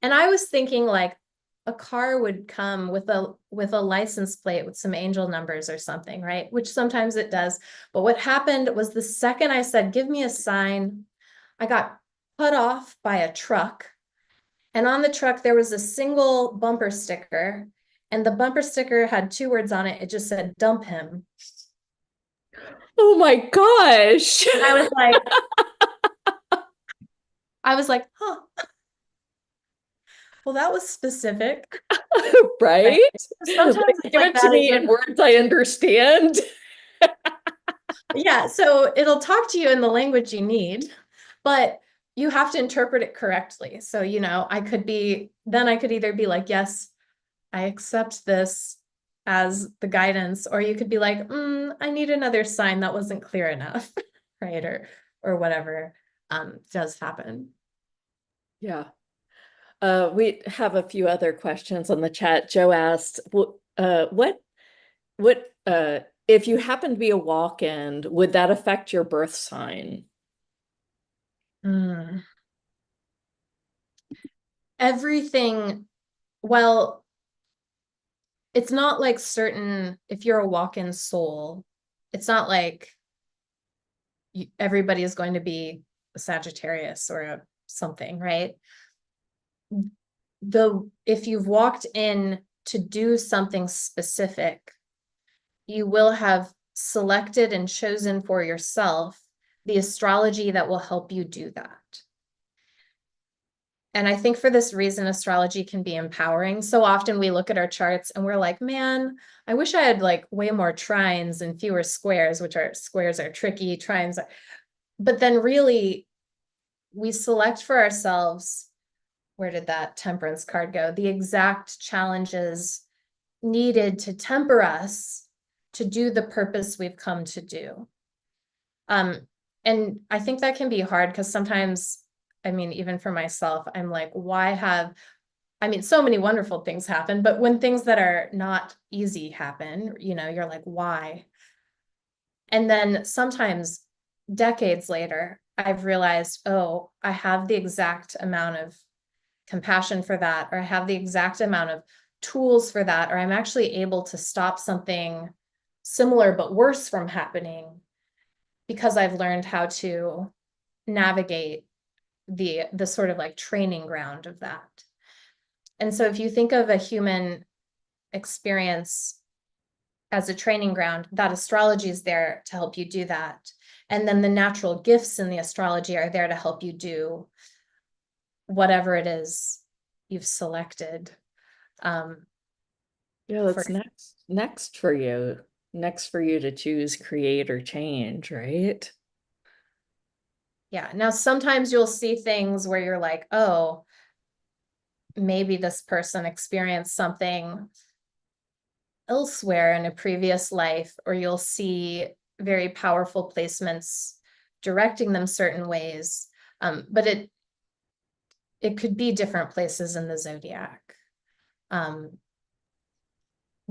And I was thinking like a car would come with a license plate with some angel numbers or something, right? Which sometimes it does. But what happened was the second I said, give me a sign, I got cut off by a truck. And on the truck, there was a single bumper sticker. And the bumper sticker had two words on it. It just said, dump him. Oh my gosh. And I was like, huh. Well, that was specific. Right? Right. Sometimes Like, it's give like it to that. me in words I understand. Yeah. So it'll talk to you in the language you need, but you have to interpret it correctly. So, I could either be like, yes, I accept this as the guidance, or you could be like, I need another sign that wasn't clear enough, right? Or whatever does happen. Yeah. We have a few other questions on the chat. Joe asked, if you happen to be a walk-in, would that affect your birth sign? Mm. Everything, well, it's not like certain, if you're a walk-in soul, it's not like everybody is going to be a Sagittarius or something, right? If you've walked in to do something specific, you will have selected and chosen for yourself the astrology that will help you do that. And I think for this reason, astrology can be empowering. So often we look at our charts and we're like, man, I wish I had like way more trines and fewer squares, squares are tricky, but then really we select for ourselves, where did that temperance card go? The exact challenges needed to temper us to do the purpose we've come to do. And I think that can be hard because sometimes, I mean, even for myself, I'm like, so many wonderful things happen, but when things that are not easy happen, you're like, why? And then sometimes decades later, I've realized, oh, I have the exact amount of compassion for that, or I have the exact amount of tools for that, or I'm actually able to stop something similar but worse from happening because I've learned how to navigate the sort of like training ground of that. And so if you think of a human experience as a training ground, that astrology is there to help you do that. And then the natural gifts in the astrology are there to help you do whatever it is you've selected. Yeah, that's next for you. Next for you to choose, create, or change, right? Yeah. Now, sometimes you'll see things where you're like, oh, maybe this person experienced something elsewhere in a previous life, or you'll see very powerful placements directing them certain ways. But it could be different places in the zodiac.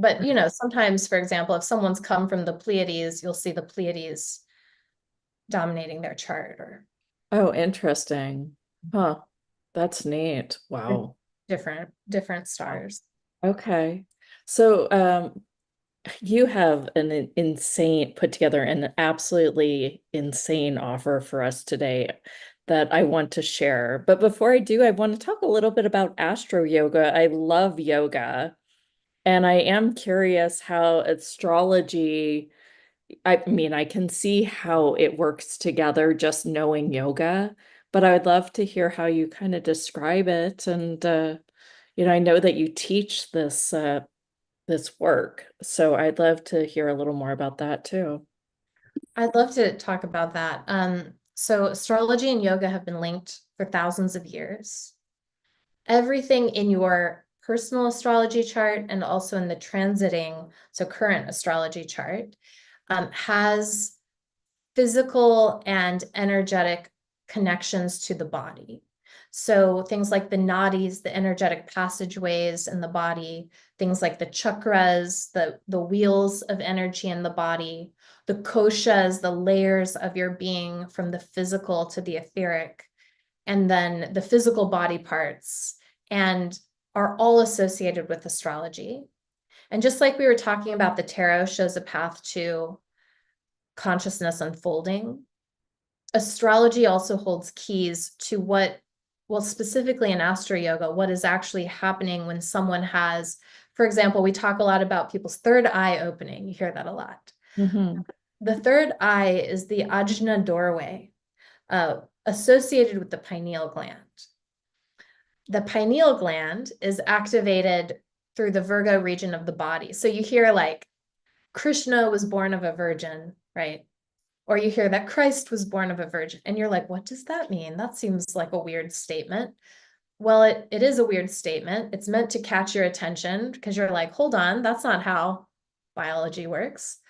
But sometimes, for example, if someone's come from the Pleiades, you'll see the Pleiades dominating their chart. Oh, interesting. Huh. That's neat. Wow. Different Wow. stars. Okay. So, you have an insane, put together an absolutely insane offer for us today that I want to share. But before I do, I want to talk a little bit about Astro Yoga. I love yoga, and I am curious how astrology, I mean, I can see how it works together just knowing yoga, but I would love to hear how you kind of describe it. And I know that you teach this work. So I'd love to hear a little more about that too. I'd love to talk about that. So astrology and yoga have been linked for thousands of years. Everything in your personal astrology chart and also in the transiting, so current astrology chart, has physical and energetic connections to the body. So things like the nadis, the energetic passageways in the body, things like the chakras, the wheels of energy in the body, the koshas, the layers of your being from the physical to the etheric, and then the physical body parts, and are all associated with astrology. And just like we were talking about, the tarot shows a path to consciousness unfolding. Astrology also holds keys to what, well, specifically in Astro Yoga, what is actually happening when someone has, for example, we talk a lot about people's third eye opening. You hear that a lot. Hmm. The third eye is the ajna doorway, associated with the pineal gland. The pineal gland is activated through the Virgo region of the body. So you hear like Krishna was born of a virgin, right? Or you hear that Christ was born of a virgin, and you're like, what does that mean? That seems like a weird statement. Well, it is a weird statement. It's meant to catch your attention because you're like, hold on, that's not how biology works.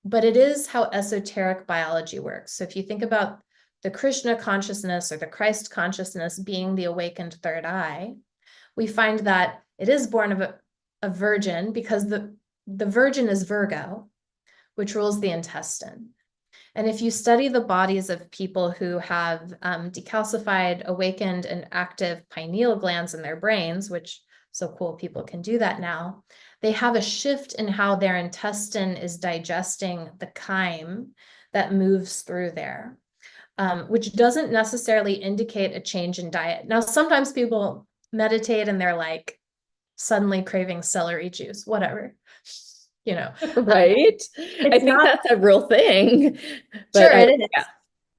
But it is how esoteric biology works. So if you think about the Krishna consciousness or the Christ consciousness being the awakened third eye, we find that it is born of a virgin because the virgin is Virgo, which rules the intestine. And if you study the bodies of people who have decalcified, awakened, and active pineal glands in their brains, which so cool people can do that now, they have a shift in how their intestine is digesting the chyme that moves through there, which doesn't necessarily indicate a change in diet. Now, sometimes people meditate and they're like suddenly craving celery juice, whatever, you know. Right? I It's think not, that's a real thing. But sure, I, it yeah, is.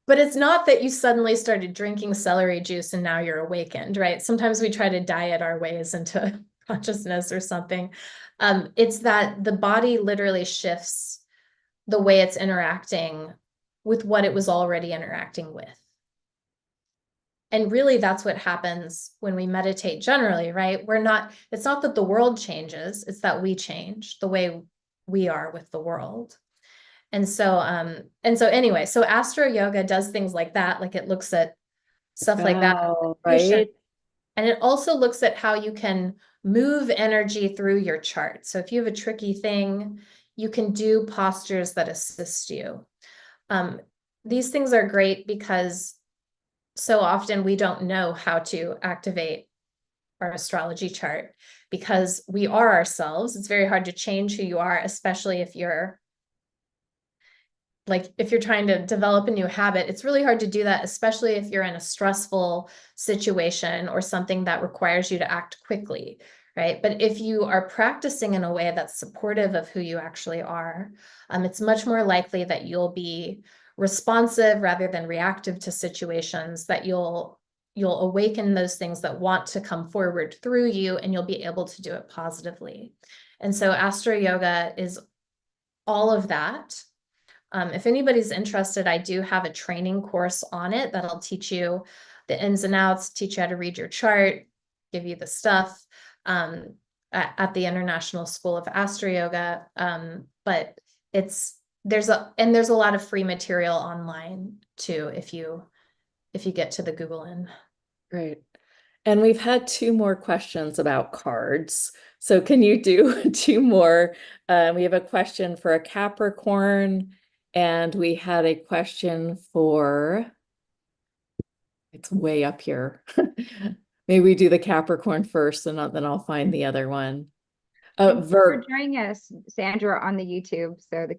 But it's not that you suddenly started drinking celery juice and now you're awakened, right? Sometimes we try to diet our ways into consciousness or something. It's that the body literally shifts the way it's interacting with what it was already interacting with. And really, that's what happens when we meditate generally, right? It's not that the world changes, it's that we change the way we are with the world. And so anyway, so Astro Yoga does things like that, like it looks at stuff like that, wow, right? and it also looks at how you can move energy through your chart. So if you have a tricky thing, you can do postures that assist you. Um, these things are great because so often we don't know how to activate our astrology chart because we are ourselves. It's very hard to change who you are, especially if you're trying to develop a new habit. It's really hard to do that, especially if you're in a stressful situation or something that requires you to act quickly, right? But if you are practicing in a way that's supportive of who you actually are, it's much more likely that you'll be responsive rather than reactive to situations, that you'll awaken those things that want to come forward through you, and you'll be able to do it positively. And so Astro Yoga is all of that. If anybody's interested, I do have a training course on it that'll teach you the ins and outs, teach you how to read your chart, give you the stuff, at the International School of Astro Yoga. But there's a lot of free material online too, if you get to the Google in. Great. And we've had two more questions about cards. So can you do two more? We have a question for a Capricorn, and we had a question for It's way up here. Maybe we do the Capricorn first and then I'll find the other one. Thank you for Virgo. joining us, Sandra, on the YouTube. So the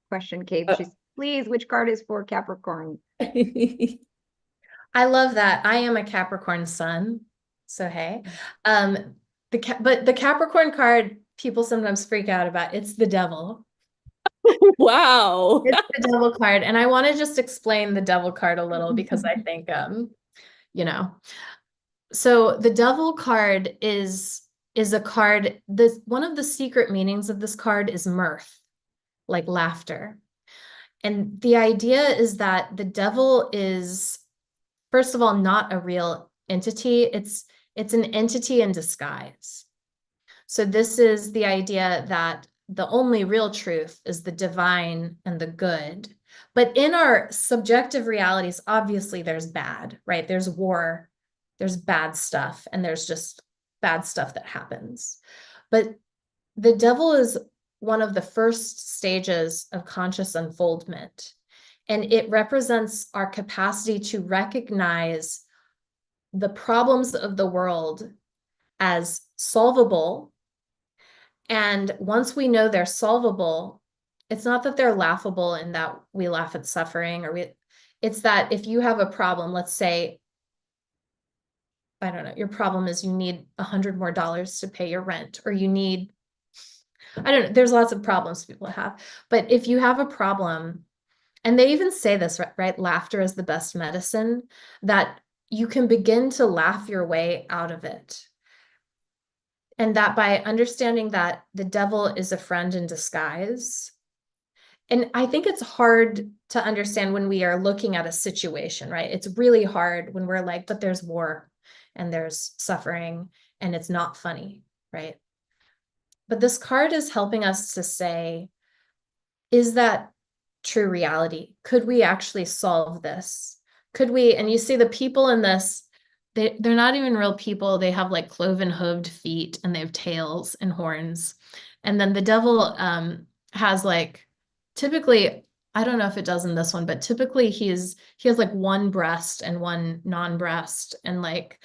question came. She's, please, which card is for Capricorn? I love that. I am a Capricorn sun. So hey. But the Capricorn card people sometimes freak out about. It's the devil. Wow. It's the devil card. And I want to just explain the devil card a little because I think you know. So the devil card is a card. One of the secret meanings of this card is mirth, like laughter. And the idea is that the devil is, first of all, not a real entity. It's an entity in disguise. So this is the idea that the only real truth is the divine and the good. But in our subjective realities, obviously there's bad, right? There's war, there's bad stuff, and there's just bad stuff that happens. But the devil is one of the first stages of conscious unfoldment. And it represents our capacity to recognize the problems of the world as solvable. And once we know they're solvable, it's not that they're laughable in that we laugh at suffering, it's that if you have a problem, let's say, I don't know, your problem is you need $100 more to pay your rent, or you need, I don't know, there's lots of problems people have. But if you have a problem, and they even say this, right? Laughter is the best medicine, that you can begin to laugh your way out of it. And that by understanding that the devil is a friend in disguise. And I think it's hard to understand when we are looking at a situation, right? It's really hard when we're like, but there's war and there's suffering and it's not funny, right? But this card is helping us to say, is that true reality? Could we actually solve this? Could we, and you see the people in this, they're not even real people. They have like cloven hooved feet and they have tails and horns. And then the devil has like, typically, I don't know if it does in this one, but typically he has like one breast and one non-breast. And like,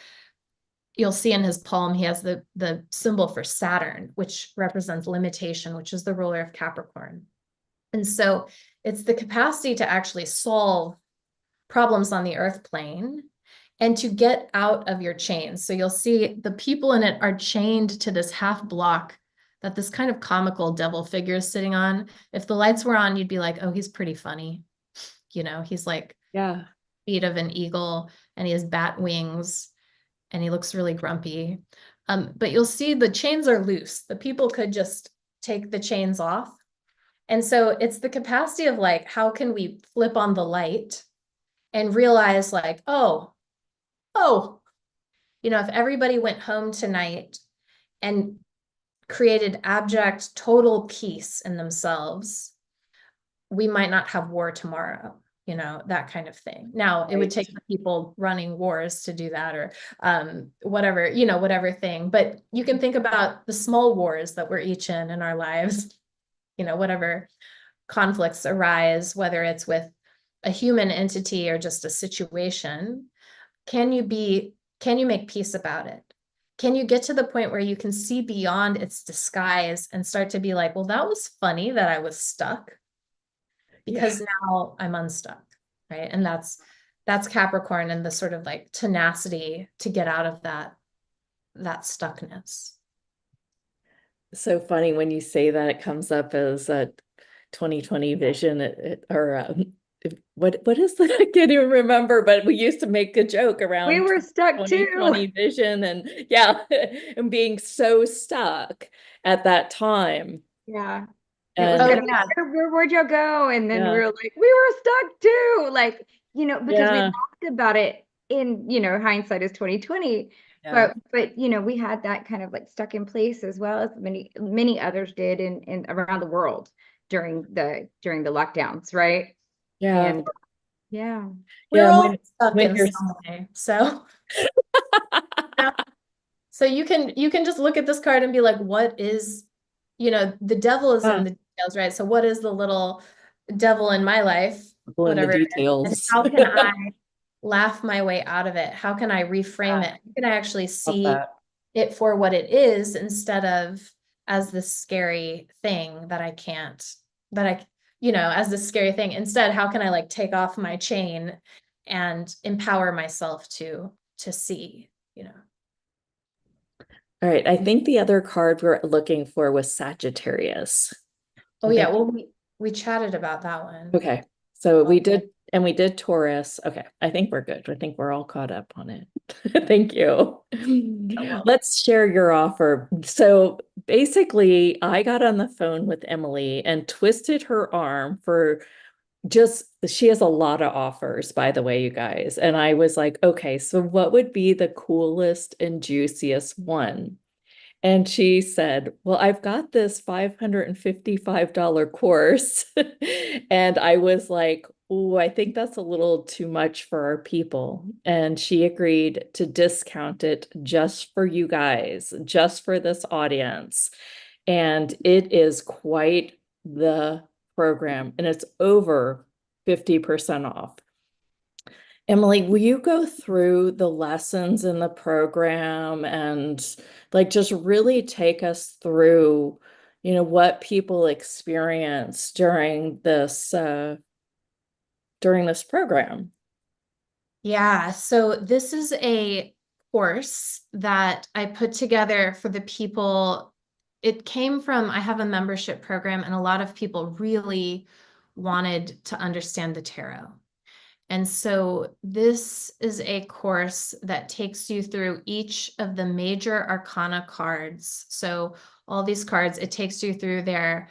you'll see in his palm, he has the symbol for Saturn, which represents limitation, which is the ruler of Capricorn. And so it's the capacity to actually solve problems on the earth plane and to get out of your chains. So you'll see the people in it are chained to this half block that this kind of comical devil figure is sitting on. If the lights were on, you'd be like, oh, he's pretty funny. You know, he's like feet of an eagle and he has bat wings and he looks really grumpy. But you'll see the chains are loose. The people could just take the chains off. And so it's the capacity of like, how can we flip on the light and realize like, oh, if everybody went home tonight and created abject, total peace in themselves, we might not have war tomorrow, that kind of thing. Now, it would take the people running wars to do that or whatever, whatever thing. But you can think about the small wars that we're each in our lives, whatever conflicts arise, whether it's with a human entity or just a situation. Can you make peace about it? Can you get to the point where you can see beyond its disguise and start to be like, well, that was funny that I was stuck because now I'm unstuck, right? And that's Capricorn and the sort of like tenacity to get out of that stuckness. So funny when you say that. It comes up as a 2020 vision what is that? I can't even remember, but we used to make a joke around we were stuck 2020 too. vision and and being so stuck at that time. Yeah. And where'd y'all go? And then we were like, we were stuck too. Like, because we laughed about it in, hindsight is 2020. But we had that kind of like stuck in place as well as many others did in around the world during the lockdowns, right? And we're all stuck in some way. So so you can just look at this card and be like, what is, the devil is in the details, right? So what is the little devil in my life? Whatever. In the details. And how can I laugh my way out of it? How can I reframe it? How can I actually Love see that. it for what it is instead of as this scary thing that I can't, that I, as this scary thing. Instead, how can I like take off my chain and empower myself to see, All right. I think the other card we're looking for was Sagittarius. Oh I yeah, think, well we chatted about that one. okay. So Oh, we did Taurus. Okay. I think we're good. I think we're all caught up on it. Thank you. well. Let's share your offer. So basically, I got on the phone with Emily and twisted her arm for just, she has a lot of offers, by the way, you guys. And I was like, okay, so what would be the coolest and juiciest one? And she said, well, I've got this $555 course. And I was like, oh, I think that's a little too much for our people. And she agreed to discount it just for you guys, just for this audience. And it is quite the program, and it's over 50% off. Emily, will you go through the lessons in the program and like just really take us through, what people experience during this program? Yeah, so this is a course that I put together for the people. It came from, I have a membership program, and a lot of people really wanted to understand the tarot. And so this is a course that takes you through each of the major arcana cards. So all these cards, it takes you through their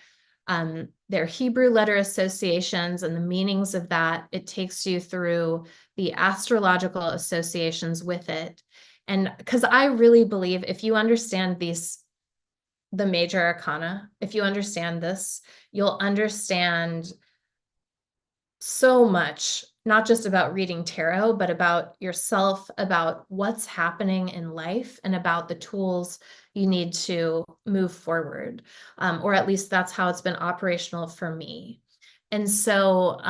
Hebrew letter associations and the meanings of that. It takes you through the astrological associations with it. And because I really believe if you understand the major arcana, if you understand this, you'll understand so much, not just about reading tarot, but about yourself, about what's happening in life, and about the tools you need to move forward. Or at least that's how it's been operational for me. And so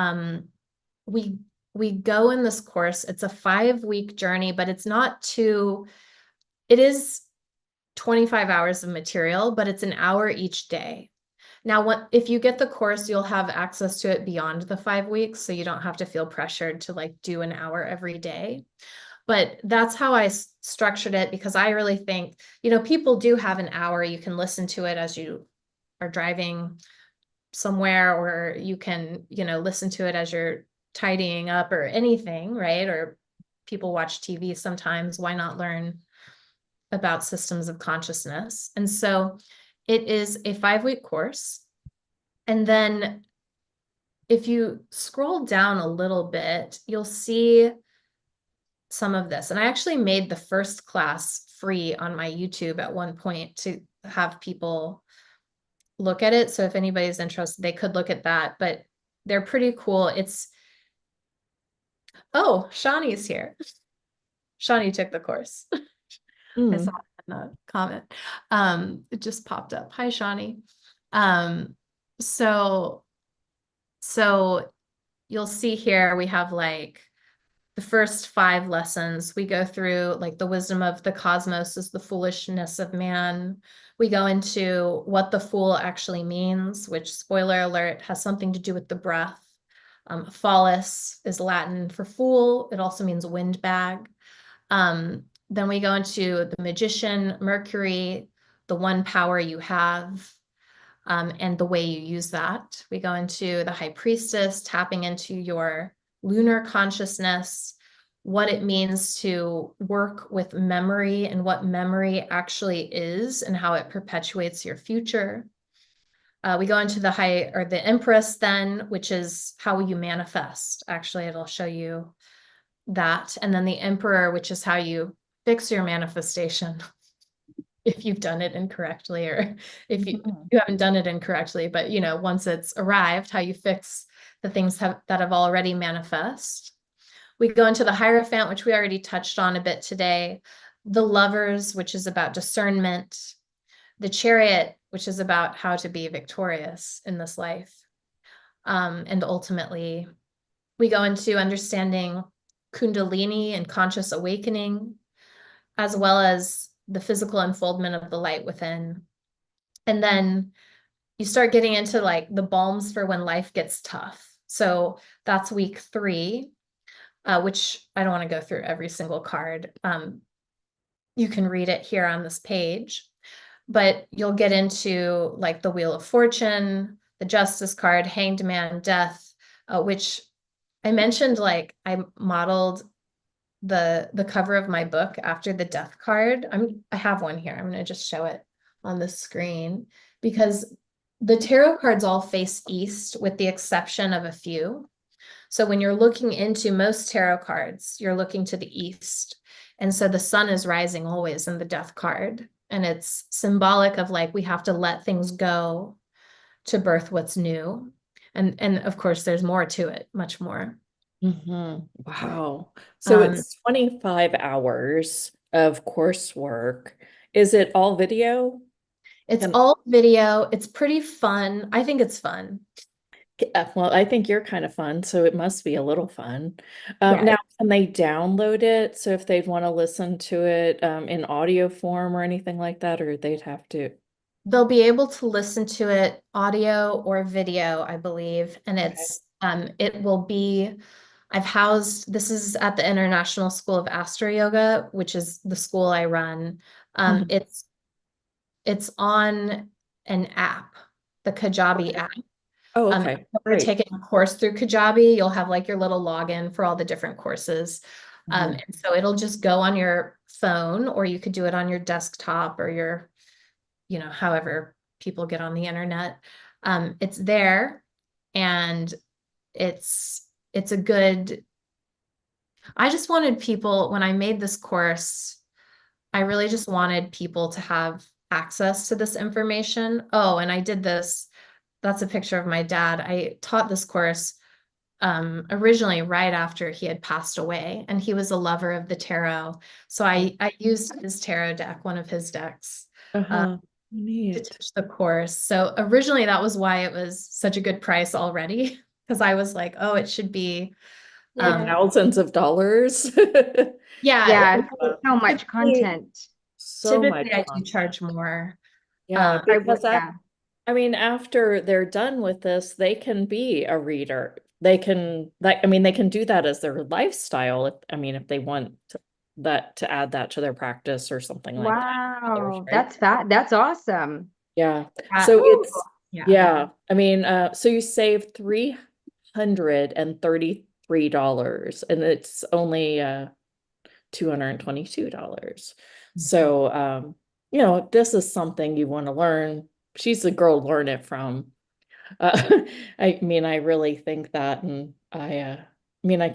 we we go in this course. It's a 5-week journey, but it is 25 hours of material, but it's an hour each day. Now, if you get the course, you'll have access to it beyond the 5 weeks, so you don't have to feel pressured to like do an hour every day. But that's how I structured it, because I really think, people do have an hour. You can listen to it as you are driving somewhere, or you can, listen to it as you're tidying up or anything, right? Or people watch TV sometimes. Why not learn about systems of consciousness? And so it is a 5-week course. And then if you scroll down a little bit, you'll see some of this. And I actually made the first class free on my YouTube at one point to have people look at it. So if anybody's interested, they could look at that, but they're pretty cool. Oh, Shawnee's here. Shawnee took the course. I saw Mm. it in the comment. It just popped up. Hi, Shawnee. Um, so you'll see here we have like the first 5 lessons. We go through like the wisdom of the cosmos is the foolishness of man. We go into what the fool actually means, which, spoiler alert, has something to do with the breath. Phallus is Latin for fool. It also means windbag. Then we go into the magician, Mercury, the one power you have, and the way you use that. We go into the high priestess, tapping into your lunar consciousness, what it means to work with memory and what memory actually is and how it perpetuates your future. We go into the Empress then, which is how you manifest. Actually, it'll show you that. And then the Emperor, which is how you fix your manifestation if you've done it incorrectly, or if you haven't done it incorrectly, but once it's arrived, how you fix the things that have already manifest. We go into the Hierophant, which we already touched on a bit today, the Lovers, which is about discernment, the Chariot, which is about how to be victorious in this life. And ultimately, we go into understanding Kundalini and conscious awakening, as well as the physical unfoldment of the light within. And then you start getting into like the balms for when life gets tough. So that's week 3, which I don't want to go through every single card. You can read it here on this page, but you'll get into like the Wheel of Fortune, the Justice card, Hanged Man, Death, which I mentioned, like I modeled the cover of my book after the Death card. I have one here. I'm going to just show it on the screen because the tarot cards all face east with the exception of a few. So when you're looking into most tarot cards, you're looking to the east. And so the sun is rising always in the Death card. And it's symbolic of like we have to let things go to birth what's new. And of course, there's more to it, much more. Wow. So Um, it's 25 hours of coursework. Is it all video? it's Can, all video. It's pretty fun. I think it's fun. well, I think you're kind of fun, so it must be a little fun. Yeah, Now, can they download it? So if they'd want to listen to it in audio form or anything like that, or they'd have to. they'll be able to listen to it audio or video, I believe. And Okay. it will be, I've housed, this is at the International School of AstroYoga, which is the school I run. Um, Mhm. it's it's on an app, the Kajabi Okay. app. Oh, If okay. you've ever Great. taken a course through Kajabi, you'll have like your little login for all the different courses. Mhm. And so it'll just go on your phone, or you could do it on your desktop or your, however people get on the internet. It's there, and it's a good. I just wanted people, when I made this course, I really just wanted people to have access to this information. Oh, and I did this. That's a picture of my dad. I taught this course originally right after he had passed away, and he was a lover of the tarot. So I used his tarot deck, one of his decks, uh, Uh-huh. to Neat. teach the course. So originally that was why it was such a good price already, because I was like, oh, it should be, Like Yeah. thousands of dollars. yeah, Yeah, so much typically, content. So much typically I do content. charge more. Yeah, Um, I would, because yeah. I mean, after they're done with this, they can be a reader. They can, like, I mean, they can do that as their lifestyle. I mean, if they want that to add that to their practice or something like that. Others, Wow, right? that's awesome. Yeah. yeah, So Woo. it's, yeah. yeah. I mean, so you save $333 and it's only $222. So, this is something you want to learn. She's the girl to learn it from. I mean, I really think that, and I mean, I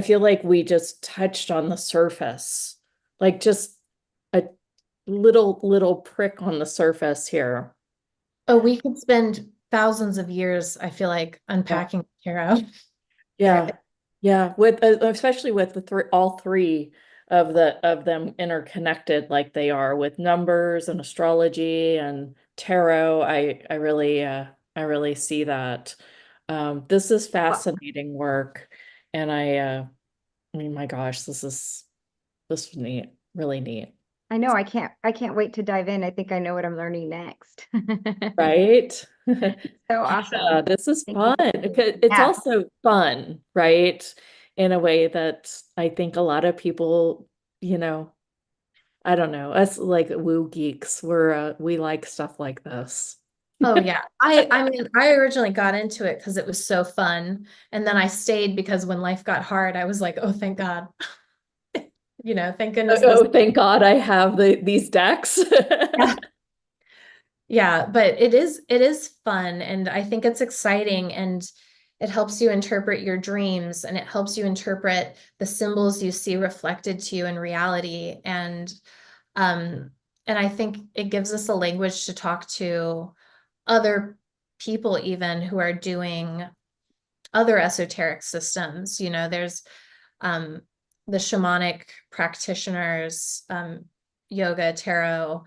feel like we just touched on the surface, like just a little prick on the surface here. Oh, we could spend thousands of years, I feel like, Yeah. unpacking tarot. There, Yeah. Yeah. With especially with the all three of them interconnected like they are with numbers and astrology and tarot. I really see that. This is fascinating work. And I mean, my gosh, this is neat, really neat. I know I can't wait to dive in. I think I know what I'm learning next. Right? So awesome. This is Thank you. fun. It's Yeah. also fun, right? In a way that I think a lot of people, you know, I don't know, us like woo geeks, we like stuff like this. oh yeah. I mean, I originally got into it because it was so fun. And then I stayed because when life got hard, I was like, oh, thank God. Thank Oh, goodness this. oh, thank God I have these decks. Yeah. Yeah, but it is fun, and I think it's exciting, and it helps you interpret your dreams, and it helps you interpret the symbols you see reflected to you in reality. Um and I think it gives us a language to talk to other people even who are doing other esoteric systems. There's um the shamanic practitioners, yoga, tarot,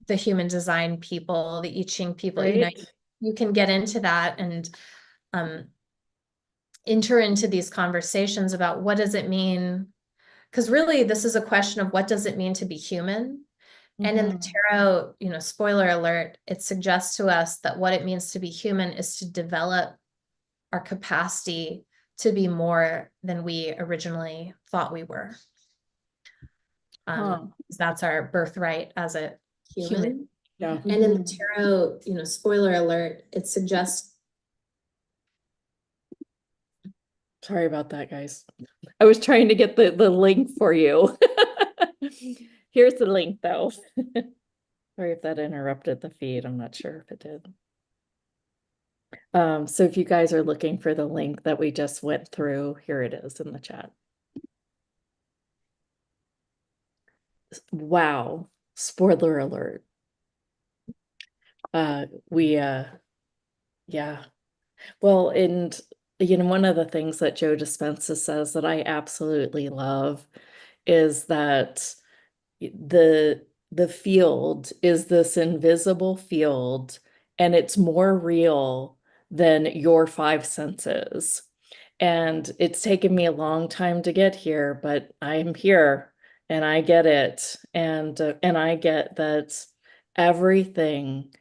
the human design people, the I Ching people, Right? you can get into that, and um, enter into these conversations about what does it mean? Because really, this is a question of what does it mean to be human? And in the Mhm. tarot, spoiler alert, it suggests to us that what it means to be human is to develop our capacity to be more than we originally thought we were. Huh. That's our birthright as a human. Yeah. And in the tarot, spoiler alert, it suggests. Sorry about that, guys. I was trying to get the link for you. Here's the link, though. Sorry if that interrupted the feed. I'm not sure if it did. So if you guys are looking for the link that we just went through, here it is in the chat. Wow. Spoiler alert. Yeah. Well, and one of the things that Joe Dispenza says that I absolutely love is that the field is this invisible field, and it's more real than your five senses. And it's taken me a long time to get here, but I'm here and I get it. And I get that everything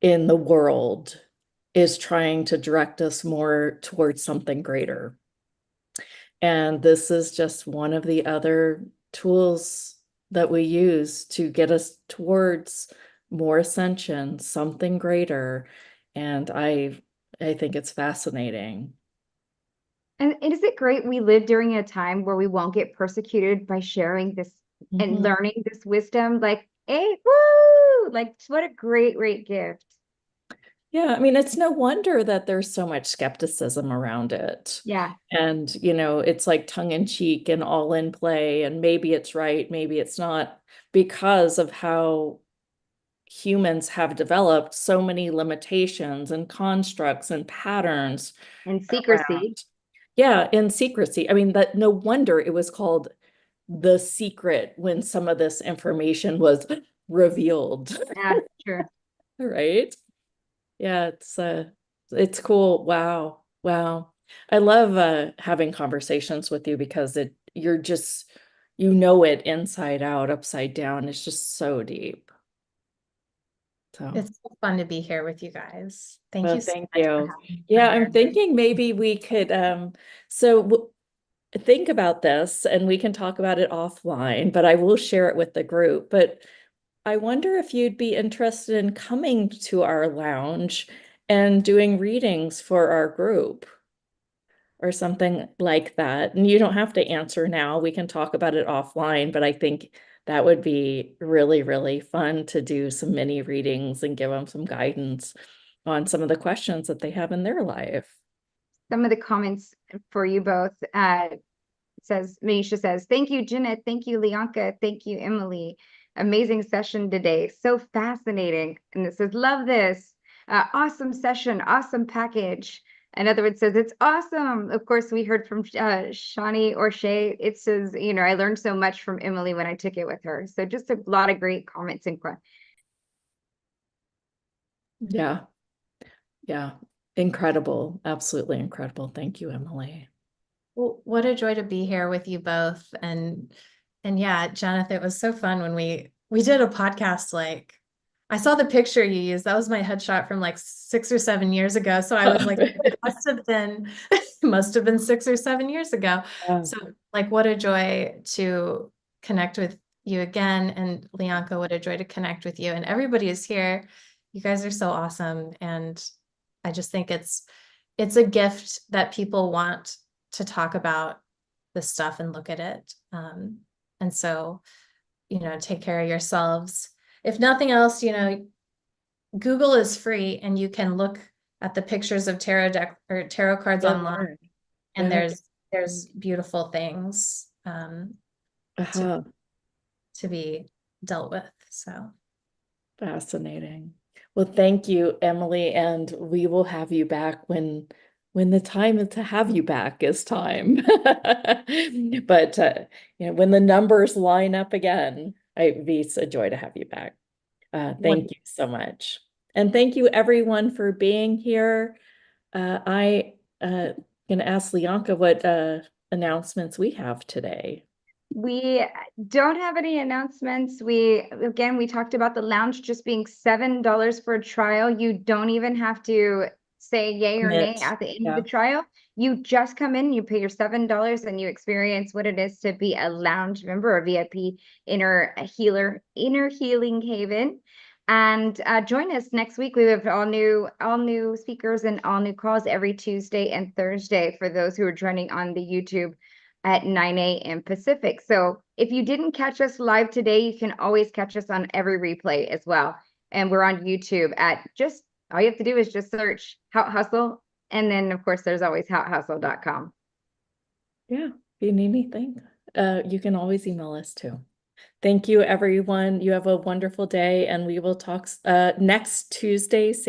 in the world is trying to direct us more towards something greater. And this is just one of the other tools that we use to get us towards more ascension, something greater. And I think it's fascinating. And is it great we live during a time where we won't get persecuted by sharing this and Mhm. learning this wisdom? Like, hey, woo! Like, what a great gift. Yeah, I mean, it's no wonder that there's so much skepticism around it. Yeah. And, it's like tongue in cheek and all in play, and maybe it's right, maybe it's not, because of how humans have developed so many limitations and constructs and patterns And around. secrecy. Yeah, in secrecy. I mean, that no wonder it was called The Secret when some of this information was revealed, Yeah, true. right? Yeah, it's cool. Wow. Wow. I love having conversations with you because you're just it inside out, upside down. It's just so deep. So, It's so fun to be here with you guys. Thank well, you so thank much for you. having me Yeah, on I'm here. thinking maybe we could so think about this and we can talk about it offline, but I will share it with the group. But I wonder if you'd be interested in coming to our lounge and doing readings for our group or something like that. And you don't have to answer now. We can talk about it offline, but I think that would be really, really fun to do some mini readings and give them some guidance on some of the questions that they have in their life. Some of the comments for you both. Manisha says, thank you, Jenna. Thank you, Lianka. Thank you, Emily. Amazing session today. So fascinating. And it says, love this. Awesome session. Awesome package. Another one says, it's awesome. Of course, we heard from Shawnee or Shay. It says, I learned so much from Emily when I took it with her. So just a lot of great comments and questions. Yeah. Yeah. Incredible. Absolutely incredible. Thank you, Emily. Well, what a joy to be here with you both. And yeah, Jonathan, it was so fun when we did a podcast. Like, I saw the picture you used. That was my headshot from like 6 or 7 years ago. So I was like, it must have been must have been 6 or 7 years ago. Yeah. So like, what a joy to connect with you again. And Lianka, what a joy to connect with you. And everybody is here. You guys are so awesome. And I just think it's a gift that people want to talk about this stuff and look at it. And so, take care of yourselves. If nothing else, Google is free and you can look at the pictures of tarot deck or tarot cards Go online, learn. and Yeah. there's beautiful things to Uh-huh. to be dealt with. So Fascinating. Well, thank you, Emily, and we will have you back when the time to have you back is time. But when the numbers line up again, it'd be a joy to have you back. Thank you so much. And thank you everyone for being here. I Gonna ask Leonka what announcements we have today. We don't have any announcements. We talked about the lounge just being $7 for a trial. You don't even have to say yay or nay Commit. at the end of Yeah. the trial. You just come in, you pay your $7, and you experience what it is to be a lounge member, a VIP inner healing haven. And join us next week. We have all new speakers and all new calls every Tuesday and Thursday for those who are joining on the YouTube at 9 a.m. Pacific. So if you didn't catch us live today, you can always catch us on every replay as well. And we're on YouTube at just, all you have to do is just search Haut Hustle. And then of course there's always houthustle.com. Yeah. If you need anything, you can always email us too. Thank you, everyone. You have a wonderful day, and we will talk next Tuesday, same